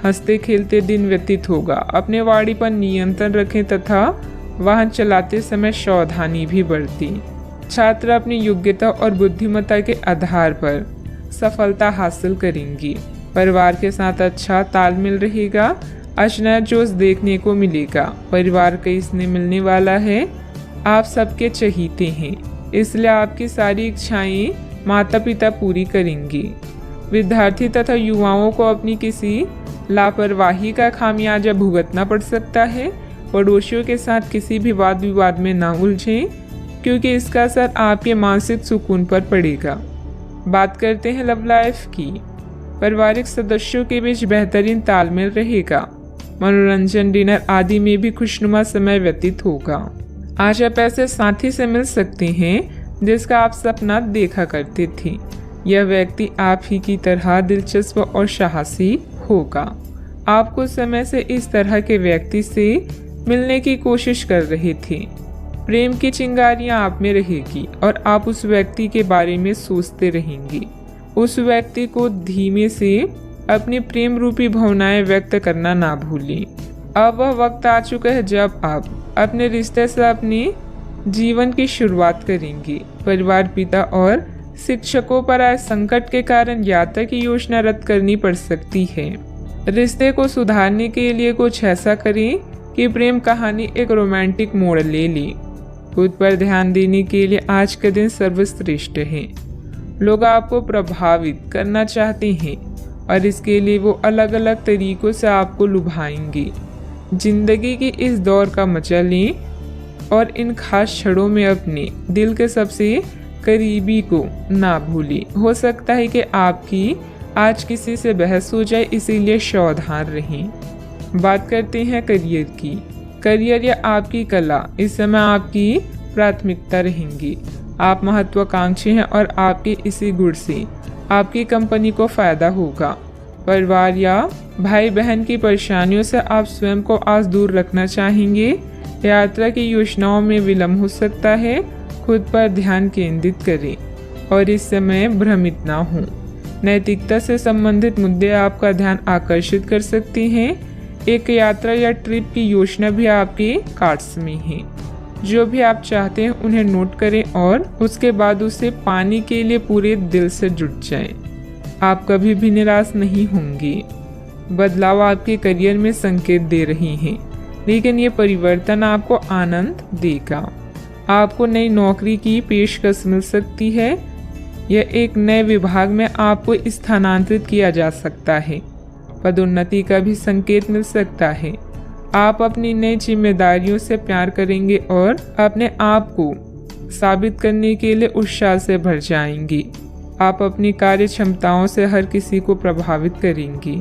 Speaker 1: हंसते खेलते दिन व्यतीत होगा। अपने वाणी पर नियंत्रण रखें तथा वाहन चलाते समय सावधानी भी बरतें। छात्र अपनी योग्यता और बुद्धिमत्ता के आधार पर सफलता हासिल करेंगी। परिवार के साथ अच्छा तालमेल रहेगा। आज नया जोश देखने को मिलेगा। परिवार का स्नेह मिलने वाला है। आप सबके चहीते हैं, इसलिए आपकी सारी इच्छाएं माता पिता पूरी करेंगी। विद्यार्थी तथा युवाओं को अपनी किसी लापरवाही का खामियाजा भुगतना पड़ सकता है। पड़ोसियों के साथ किसी भी वाद विवाद में ना उलझें, क्योंकि इसका असर आपके मानसिक सुकून पर पड़ेगा। बात करते हैं लव लाइफ की। पारिवारिक सदस्यों के बीच बेहतरीन तालमेल रहेगा। मनोरंजन, डिनर आदि में भी खुशनुमा समय व्यतीत होगा। आज आप ऐसे साथी से मिल सकते हैं जिसका आप सपना देखा करते थे। यह व्यक्ति आप ही की तरह दिलचस्प और साहसी होगा। आप कुछ समय से इस तरह के व्यक्ति से मिलने की कोशिश कर रहे थे। प्रेम की चिंगारियां आप में रहेगी और आप उस व्यक्ति के बारे में सोचते रहेंगे। उस व्यक्ति को धीमे से अपनी प्रेम रूपी भावनाएं व्यक्त करना ना भूलें। अब वह वक्त आ चुका है जब आप अपने रिश्ते से अपने जीवन की शुरुआत करेंगे। परिवार, पिता और शिक्षकों पर आए संकट के कारण यात्रा की योजना रद्द करनी पड़ सकती है। रिश्ते को सुधारने के लिए कुछ ऐसा करें कि प्रेम कहानी एक रोमांटिक मोड़ ले ले। खुद पर ध्यान देने के लिए आज का दिन सर्वश्रेष्ठ है। लोग आपको प्रभावित करना चाहते हैं और इसके लिए वो अलग अलग तरीकों से आपको लुभाएंगे। जिंदगी की इस दौर का मजा लें और इन खास क्षणों में अपने दिल के सबसे करीबी को ना भूलें। हो सकता है कि आपकी आज किसी से बहस हो जाए, इसीलिए सावधान रहें। बात करते हैं करियर की। करियर या आपकी कला इस समय आपकी प्राथमिकता रहेंगी। आप महत्वाकांक्षी हैं और आपके इसी गुण से आपकी कंपनी को फायदा होगा। परिवार या भाई बहन की परेशानियों से आप स्वयं को आज दूर रखना चाहेंगे। यात्रा की योजनाओं में विलंब हो सकता है। खुद पर ध्यान केंद्रित करें और इस समय भ्रमित ना हों। नैतिकता से संबंधित मुद्दे आपका ध्यान आकर्षित कर सकते हैं। एक यात्रा या ट्रिप की योजना भी आपके कार्ड्स में है। जो भी आप चाहते हैं उन्हें नोट करें और उसके बाद उसे पाने के लिए पूरे दिल से जुट जाएं। आप कभी भी निराश नहीं होंगे। बदलाव आपके करियर में संकेत दे रहे हैं, लेकिन ये परिवर्तन आपको आनंद देगा। आपको नई नौकरी की पेशकश मिल सकती है या एक नए विभाग में आपको स्थानांतरित किया जा सकता है। पदोन्नति का भी संकेत मिल सकता है। आप अपनी नई जिम्मेदारियों से प्यार करेंगे और अपने आप को साबित करने के लिए उत्साह से भर जाएंगे। आप अपनी कार्य क्षमताओं से हर किसी को प्रभावित करेंगे।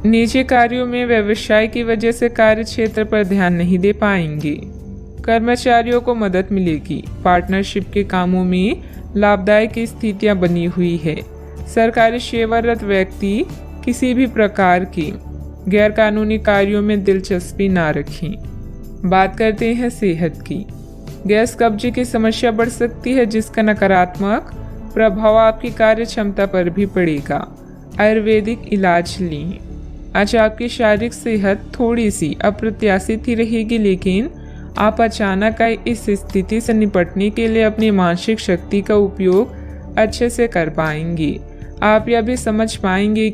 Speaker 1: निजी कार्यों में व्यवसाय की वजह से कार्य क्षेत्र पर ध्यान नहीं दे पाएंगे। कर्मचारियों को मदद मिलेगी। पार्टनरशिप के कामों में लाभदायक स्थितियां बनी हुई है। सरकारी सेवारत व्यक्ति किसी भी प्रकार के गैरकानूनी कार्यों में दिलचस्पी ना रखें। बात करते हैं सेहत की। गैस कब्जे की समस्या बढ़ सकती है, जिसका नकारात्मक प्रभाव आपकी कार्य क्षमता पर भी पड़ेगा। आयुर्वेदिक इलाज लें। आज आपकी शारीरिक सेहत थोड़ी सी अप्रत्याशित ही रहेगी, लेकिन आप अचानक आई इस स्थिति से निपटने के लिए अपनी मानसिक शक्ति का उपयोग अच्छे से कर पाएंगे। आप यह भी समझ पाएंगे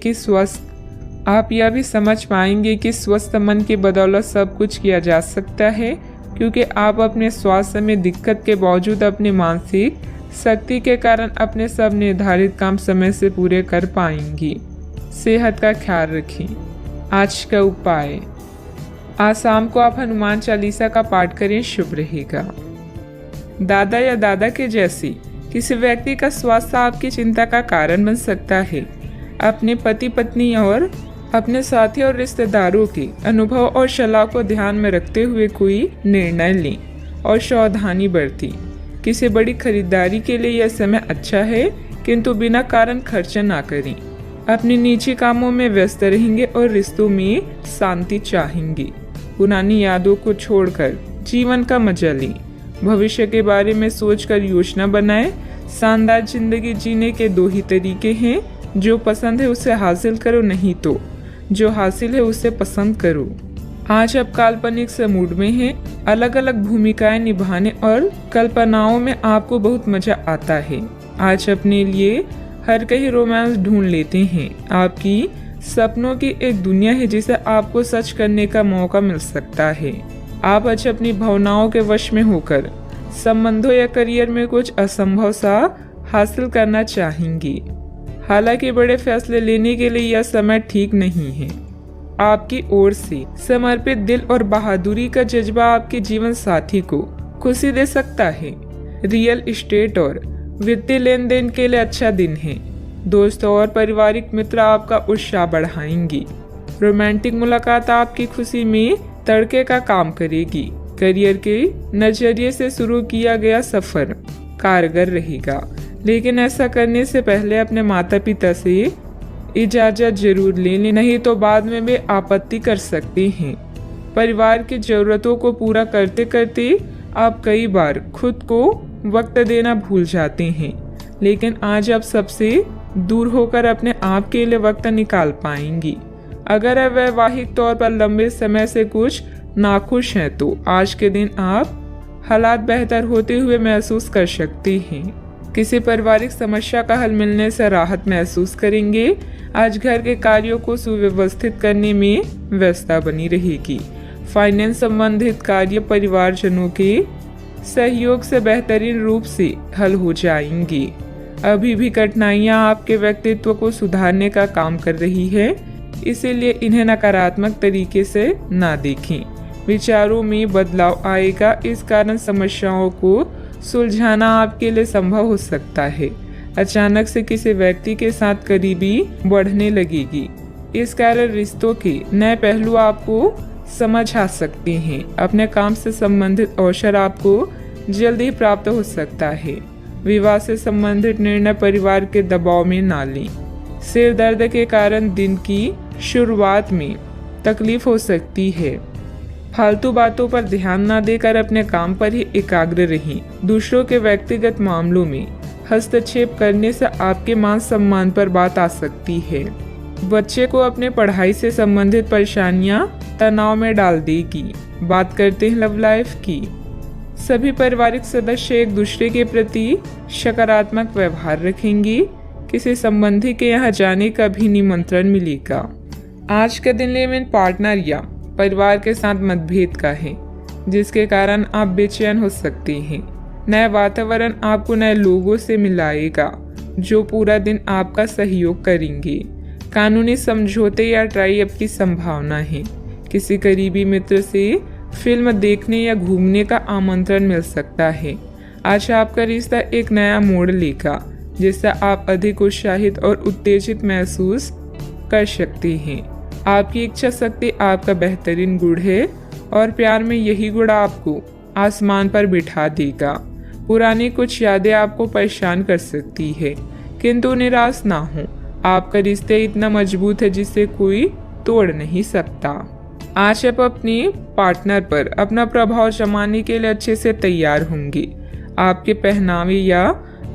Speaker 1: कि स्वस्थ मन की बदौलत सब कुछ किया जा सकता है, क्योंकि आप अपने स्वास्थ्य में दिक्कत के बावजूद अपने मानसिक शक्ति के कारण अपने सब निर्धारित काम समय से पूरे कर पाएंगी। सेहत का ख्याल रखें। आज का उपाय, आज शाम को आप हनुमान चालीसा का पाठ करें, शुभ रहेगा। दादा या दादा के जैसे किसी व्यक्ति का स्वास्थ्य आपकी चिंता का कारण बन सकता है। अपने पति पत्नी और अपने साथी और रिश्तेदारों के अनुभव और सलाह को ध्यान में रखते हुए कोई निर्णय लें और सावधानी बरतें। किसी बड़ी खरीदारी के लिए यह समय अच्छा है, किंतु बिना कारण खर्च ना करें। अपने निजी कामों में व्यस्त रहेंगे और रिश्तों में शांति चाहेंगे। पुरानी यादों को छोड़कर जीवन का मजा लें। भविष्य के बारे में सोचकर योजना बनाएं। शानदार जिंदगी जीने के दो ही तरीके हैं, जो पसंद है उसे हासिल करो, नहीं तो जो हासिल है उसे पसंद करो। आज आप काल्पनिक से मूड में हैं। अलग अलग भूमिकाएं निभाने और कल्पनाओं में आपको बहुत मजा आता है। आज अपने लिए हर कहीं रोमांस ढूंढ लेते हैं। आपकी सपनों की एक दुनिया है जिसे आपको सच करने का मौका मिल सकता है। आप आज अपनी भावनाओं के वश में होकर संबंधों या करियर में कुछ असंभव सा हासिल करना चाहेंगे। हालांकि बड़े फैसले लेने के लिए यह समय ठीक नहीं है। आपकी ओर से समर्पित दिल और बहादुरी का जज्बा आपके जीवन साथी को खुशी दे सकता है। रियल एस्टेट और वित्तीय लेन देन के लिए अच्छा दिन है। दोस्तों और पारिवारिक मित्र आपका उत्साह बढ़ाएंगे। रोमांटिक मुलाकात आपकी खुशी में तड़के का काम करेगी। करियर के नजरिए से शुरू किया गया सफर कारगर रहेगा, लेकिन ऐसा करने से पहले अपने माता पिता से इजाजत जरूर ले लें, नहीं तो बाद में वे आपत्ति कर सकते हैं। परिवार की जरूरतों को पूरा करते करते आप कई बार खुद को वक्त देना भूल जाते हैं, लेकिन आज आप सबसे दूर होकर अपने आप के लिए वक्त निकाल पाएंगी। अगर आप वैवाहिक तौर पर लंबे समय से कुछ नाखुश हैं तो आज के दिन आप हालात बेहतर होते हुए महसूस कर सकते हैं। किसी पारिवारिक समस्या का हल मिलने से राहत महसूस करेंगे। आज घर के कार्यों को सुव्यवस्थित करने में व्यस्तता बनी रहेगी। फाइनेंस संबंधित कार्य परिवारजनों के सहयोग से बेहतरीन रूप से हल हो जाएंगी। अभी भी कठिनाइयां आपके व्यक्तित्व को सुधारने का काम कर रही है, इसीलिए इन्हें नकारात्मक तरीके से ना देखें। विचारों में बदलाव आएगा, इस कारण समस्याओं को सुलझाना आपके लिए संभव हो सकता है। अचानक से किसी व्यक्ति के साथ करीबी बढ़ने लगेगी, इस कारण रिश्तों के नए पहलू आपको समझ आ सकते हैं। अपने काम से संबंधित अवसर आपको जल्दी प्राप्त हो सकता है। विवाह से संबंधित निर्णय परिवार के दबाव में ना लें। सिर दर्द के कारण दिन की शुरुआत में तकलीफ हो सकती है। फालतू बातों पर ध्यान न देकर अपने काम पर ही एकाग्र रहें। दूसरों के व्यक्तिगत मामलों में हस्तक्षेप करने से आपके मान सम्मान पर बात आ सकती है। बच्चे को अपने पढ़ाई से संबंधित परेशानियां तनाव में डाल देगी। बात करते हैं लव लाइफ की। सभी पारिवारिक सदस्य एक दूसरे के प्रति सकारात्मक व्यवहार रखेंगी। किसी संबंधी के यहाँ जाने का भी निमंत्रण मिलेगा। आज का दिन लिव इन पार्टनर या परिवार के साथ मतभेद का है, जिसके कारण आप बेचैन हो सकते हैं। नया वातावरण आपको नए लोगों से मिलाएगा जो पूरा दिन आपका सहयोग करेंगे। कानूनी समझौते या ट्राई अप की संभावना है। किसी करीबी मित्र से फिल्म देखने या घूमने का आमंत्रण मिल सकता है। आज आपका रिश्ता एक नया मोड़ लेगा, जिससे आप अधिक उत्साहित और उत्तेजित महसूस कर सकते हैं। आपकी इच्छा शक्ति आपका बेहतरीन गुण है और प्यार में यही गुण आपको आसमान पर बिठा देगा। पुरानी कुछ यादें आपको परेशान कर सकती है, किंतु निराश ना हो। आपका रिश्ता इतना मजबूत है जिसे कोई तोड़ नहीं सकता। आज आप अपने पार्टनर पर अपना प्रभाव जमाने के लिए अच्छे से तैयार होंगे। आपके पहनावे या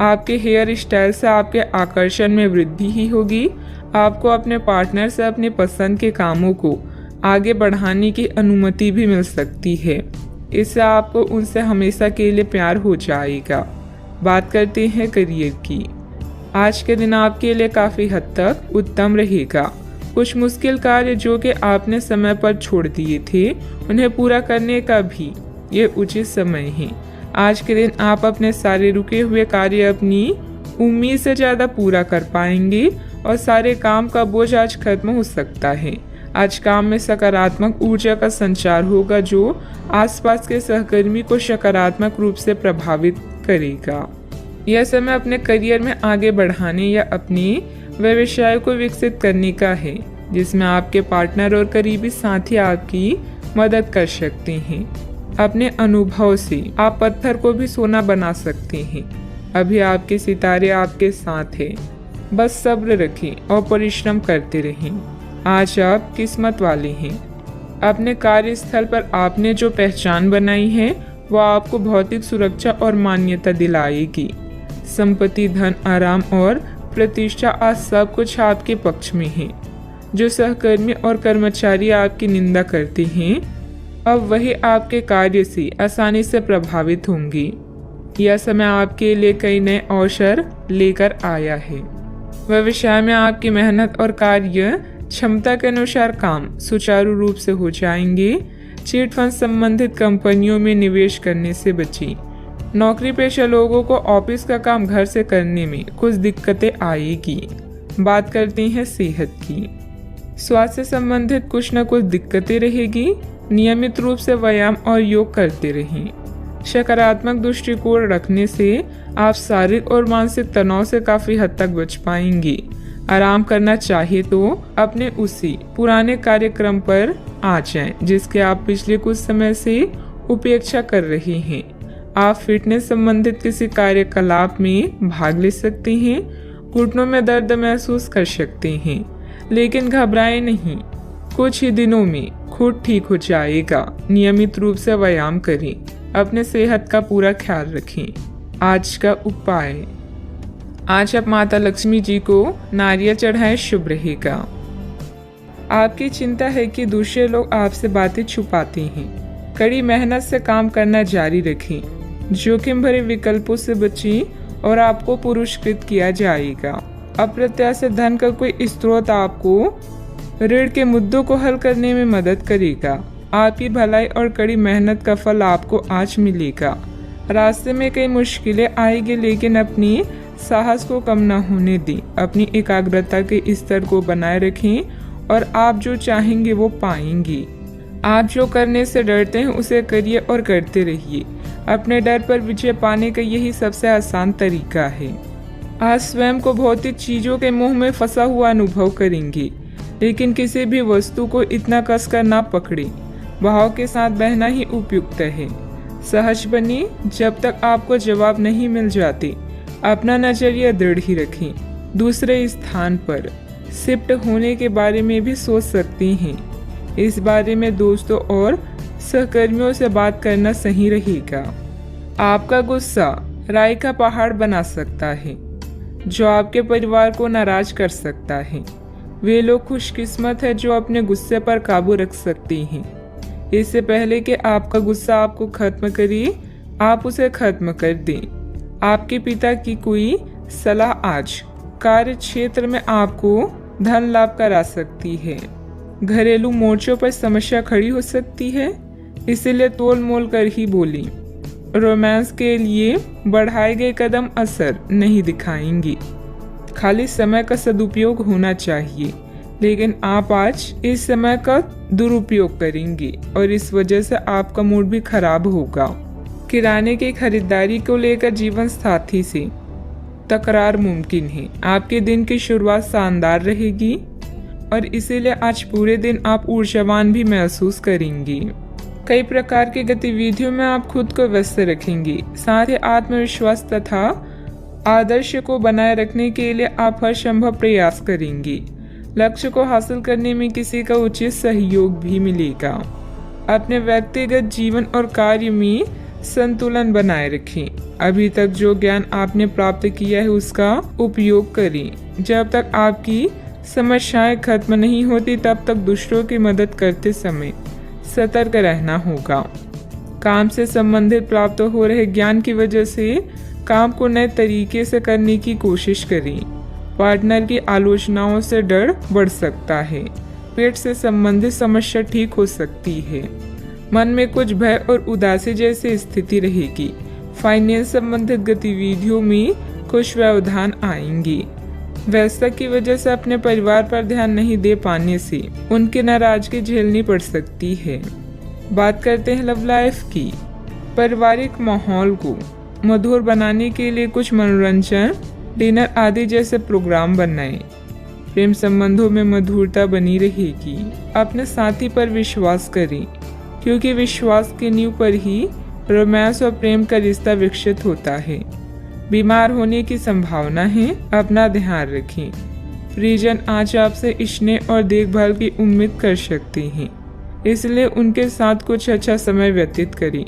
Speaker 1: आपके हेयर स्टाइल से आपके आकर्षण में वृद्धि ही होगी। आपको अपने पार्टनर से अपनी पसंद के कामों को आगे बढ़ाने की अनुमति भी मिल सकती है। इससे आपको उनसे हमेशा के लिए प्यार हो जाएगा। बात करते हैं करियर की। आज के दिन आपके लिए काफ़ी हद तक उत्तम रहेगा। कुछ मुश्किल कार्य जो कि आपने समय पर छोड़ दिए थे, उन्हें पूरा करने का भी ये उचित समय है। आज के दिन आप अपने सारे रुके हुए कार्य अपनी उम्मीद से ज़्यादा पूरा कर पाएंगे और सारे काम का बोझ आज खत्म हो सकता है। आज काम में सकारात्मक ऊर्जा का संचार होगा जो आसपास के सहकर्मी को सकारात्मक रूप से प्रभावित करेगा। यह समय अपने करियर में आगे बढ़ाने या अपने व्यवसाय को विकसित करने का है, जिसमें आपके पार्टनर और करीबी साथी आपकी मदद कर सकते हैं। अपने अनुभव से आप पत्थर को भी सोना बना सकते हैं। अभी आपके सितारे आपके साथ हैं। बस सब्र रखें और परिश्रम करते रहें। आज आप किस्मत वाले हैं। अपने कार्यस्थल पर आपने जो पहचान बनाई है वह आपको भौतिक सुरक्षा और मान्यता दिलाएगी। संपत्ति, धन, आराम और प्रतिष्ठा, आज सब कुछ आपके पक्ष में है। जो सहकर्मी और कर्मचारी आपकी निंदा करते हैं अब वही आपके कार्य से आसानी से प्रभावित होंगे। यह समय आपके लिए कई नए अवसर लेकर आया है। व्यवसाय में आपकी मेहनत और कार्य क्षमता के अनुसार काम सुचारू रूप से हो जाएंगे। चिट फंड संबंधित कंपनियों में निवेश करने से बचें। नौकरी पेशा लोगों को ऑफिस का काम घर से करने में कुछ दिक्कतें आएगी। बात करते हैं सेहत की। स्वास्थ्य से संबंधित कुछ न कुछ दिक्कतें रहेगी। नियमित रूप से व्यायाम और योग करते रहें। सकारात्मक दृष्टिकोण रखने से आप शारीरिक और मानसिक तनाव से काफी हद तक बच पाएंगे। आराम करना चाहे तो अपने उसी पुराने कार्यक्रम पर आ जाएं, जिसके आप पिछले कुछ समय से उपेक्षा कर रहे हैं। आप फिटनेस संबंधित किसी कार्यकलाप में भाग ले सकते हैं। घुटनों में दर्द महसूस कर सकते हैं, लेकिन घबराएं नहीं, कुछ ही दिनों में खुद ठीक हो जाएगा। नियमित रूप से व्यायाम करें। अपने सेहत का पूरा ख्याल रखें। आज का उपाय, आज आप माता लक्ष्मी जी को नारियल चढ़ाएं, शुभ रहेगा। आपकी चिंता है कि दूसरे लोग आपसे बातें छुपाते हैं। कड़ी मेहनत से काम करना जारी रखें। जोखिम भरे विकल्पों से बचें और आपको पुरस्कृत किया जाएगा। अप्रत्याशित धन का कोई स्रोत आपको ऋण के मुद्दों को हल करने में मदद करेगा। आपकी भलाई और कड़ी मेहनत का फल आपको आज मिलेगा। रास्ते में कई मुश्किलें आएगी, लेकिन अपनी साहस को कम न होने दें। अपनी एकाग्रता के स्तर को बनाए रखें और आप जो चाहेंगे वो पाएंगे। आप जो करने से डरते हैं उसे करिए और करते रहिए। अपने डर पर विजय पाने का यही सबसे आसान तरीका है। आज स्वयं को भौतिक चीजों के मोह में फंसा हुआ अनुभव करेंगे, लेकिन किसी भी वस्तु को इतना कसकर ना पकड़े। भाव के साथ बहना ही उपयुक्त है। सहज बनिए। जब तक आपको जवाब नहीं मिल जाते अपना नजरिया दृढ़ ही रखें। दूसरे स्थान पर शिफ्ट होने के बारे में भी सोच सकते हैं। इस बारे में दोस्तों और सहकर्मियों से बात करना सही रहेगा। आपका गुस्सा राय का पहाड़ बना सकता है, जो आपके परिवार को नाराज कर सकता है। वे लोग खुशकिस्मत है जो अपने गुस्से पर काबू रख सकते हैं। इससे पहले कि आपका गुस्सा आपको खत्म करे, आप उसे खत्म कर दें। आपके पिता की कोई सलाह आज कार्य क्षेत्र में आपको धन लाभ करा सकती है। घरेलू मोर्चों पर समस्या खड़ी हो सकती है, इसलिए तोल मोल कर ही बोलें। रोमांस के लिए बढ़ाए गए कदम असर नहीं दिखाएंगे। खाली समय का सदुपयोग होना चाहिए, लेकिन आप आज इस समय का दुरुपयोग करेंगे और इस वजह से आपका मूड भी खराब होगा। किराने की खरीदारी को लेकर जीवन साथी से तकरार मुमकिन है। आपके दिन की शुरुआत शानदार रहेगी और इसीलिए आज पूरे दिन आप ऊर्जावान भी महसूस करेंगे। कई प्रकार की गतिविधियों में आप खुद को व्यस्त रखेंगे। साथ ही आत्मविश्वास तथा आदर्श को बनाए रखने के लिए आप हर संभव प्रयास करेंगे। लक्ष्य को हासिल करने में किसी का उचित सहयोग भी मिलेगा। अपने व्यक्तिगत जीवन और कार्य में संतुलन बनाए रखें। अभी तक जो ज्ञान आपने प्राप्त किया है उसका उपयोग करें। जब तक आपकी समस्याएं खत्म नहीं होती तब तक दूसरों की मदद करते समय सतर्क रहना होगा। काम से संबंधित प्राप्त हो रहे ज्ञान की वजह से काम को नए तरीके से करने की कोशिश करें। पार्टनर की आलोचनाओं से डर बढ़ सकता है। पेट से संबंधित समस्या ठीक हो सकती है। मन में कुछ भय और उदासी जैसी स्थिति रहेगी। फाइनेंस संबंधित गतिविधियों में कुछ व्यवधान आएंगे। व्यस्तता की वजह से अपने परिवार पर ध्यान नहीं दे पाने से उनकी नाराजगी झेलनी पड़ सकती है। बात करते हैं लव लाइफ की। पारिवारिक माहौल को मधुर बनाने के लिए कुछ मनोरंजन, डिनर आदि जैसे प्रोग्राम बनाएं। प्रेम संबंधों में मधुरता बनी रहेगी। अपने साथी पर विश्वास करें, क्योंकि विश्वास की नींव पर ही रोमांस और प्रेम का रिश्ता विकसित होता है। बीमार होने की संभावना है, अपना ध्यान रखें। परिजन आज आपसे स्नेह और देखभाल की उम्मीद कर सकते हैं, इसलिए उनके साथ कुछ अच्छा समय व्यतीत करें।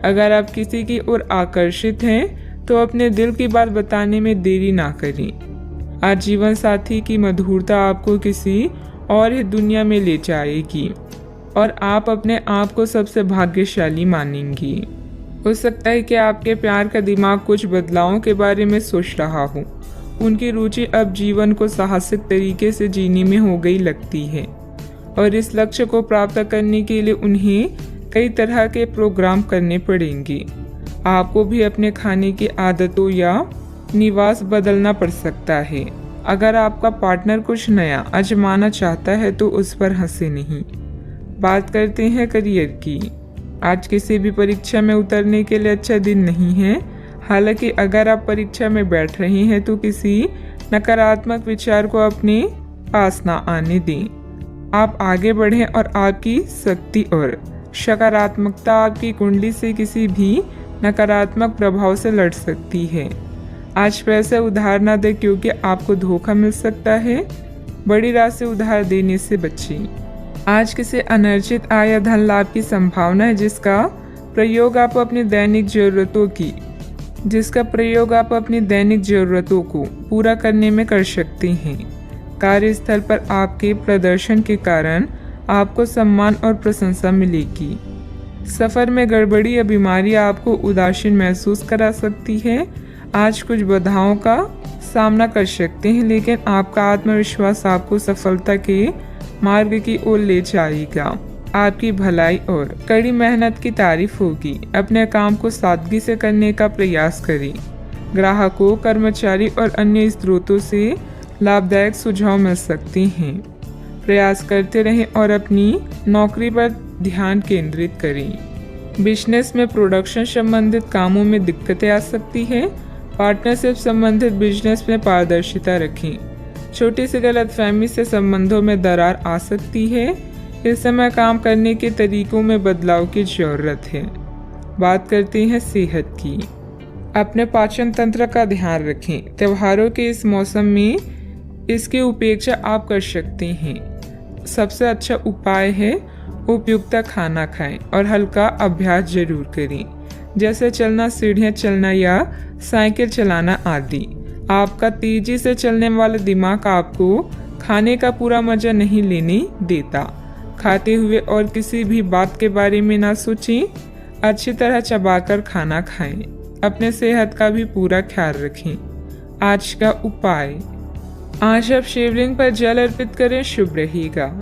Speaker 1: अगर आप किसी की ओर आकर्षित हैं तो अपने दिल की बात बताने में देरी ना करें। आज जीवन साथी की मधुरता आपको किसी और ही दुनिया में ले जाएगी और आप अपने आप को सबसे भाग्यशाली मानेंगी। हो सकता है कि आपके प्यार का दिमाग कुछ बदलावों के बारे में सोच रहा हो। उनकी रुचि अब जीवन को साहसिक तरीके से जीने में हो गई लगती है और इस लक्ष्य को प्राप्त करने के लिए उन्हें कई तरह के प्रोग्राम करने पड़ेंगे। आपको भी अपने खाने की आदतों या निवास बदलना पड़ सकता है। अगर आपका पार्टनर कुछ नया आजमाना चाहता है तो उस पर हंसे नहीं। बात करते हैं करियर की। आज किसी भी परीक्षा में उतरने के लिए अच्छा दिन नहीं है। हालांकि अगर आप परीक्षा में बैठ रहे हैं तो किसी नकारात्मक विचार को अपने पास ना आने दें। आप आगे बढ़ें और आपकी शक्ति और सकारात्मकता आपकी कुंडली से किसी भी नकारात्मक प्रभाव से लड़ सकती है। आज पैसे उधार ना दें क्योंकि आपको धोखा मिल सकता है। बड़ी राशि उधार देने से बचें। आज किसी अनर्जित आय या धन लाभ की संभावना है जिसका प्रयोग आप अपनी दैनिक जरूरतों को पूरा करने में कर सकते हैं। कार्यस्थल पर आपके प्रदर्शन के कारण आपको सम्मान और प्रशंसा मिलेगी। सफर में गड़बड़ी या बीमारी आपको उदासीन महसूस करा सकती है। आज कुछ बाधाओं का सामना कर सकते हैं, लेकिन आपका आत्मविश्वास आपको सफलता के मार्ग की ओर ले जाएगा। आपकी भलाई और कड़ी मेहनत की तारीफ होगी। अपने काम को सादगी से करने का प्रयास करें। ग्राहकों, कर्मचारी और अन्य स्रोतों से लाभदायक सुझाव मिल सकते हैं। प्रयास करते रहें और अपनी नौकरी पर ध्यान केंद्रित करें। बिजनेस में प्रोडक्शन संबंधित कामों में दिक्कतें आ सकती हैं। पार्टनरशिप संबंधित बिजनेस में पारदर्शिता रखें। छोटी सी गलतफहमी से संबंधों में दरार आ सकती है। इस समय काम करने के तरीकों में बदलाव की जरूरत है। बात करते हैं सेहत की। अपने पाचन तंत्र का ध्यान रखें। त्योहारों के इस मौसम में इसकी उपेक्षा आप कर सकते हैं। सबसे अच्छा उपाय है उपयुक्त खाना खाएं और हल्का अभ्यास जरूर करें, जैसे चलना, सीढ़ियाँ चलना या साइकिल चलाना आदि। आपका तेजी से चलने वाला दिमाग आपको खाने का पूरा मजा नहीं लेने देता। खाते हुए और किसी भी बात के बारे में ना सोचें। अच्छी तरह चबाकर खाना खाएं। अपने सेहत का भी पूरा ख्याल रखें। आज का उपाय, आज आप शिवलिंग पर जल अर्पित करें, शुभ रहेगा।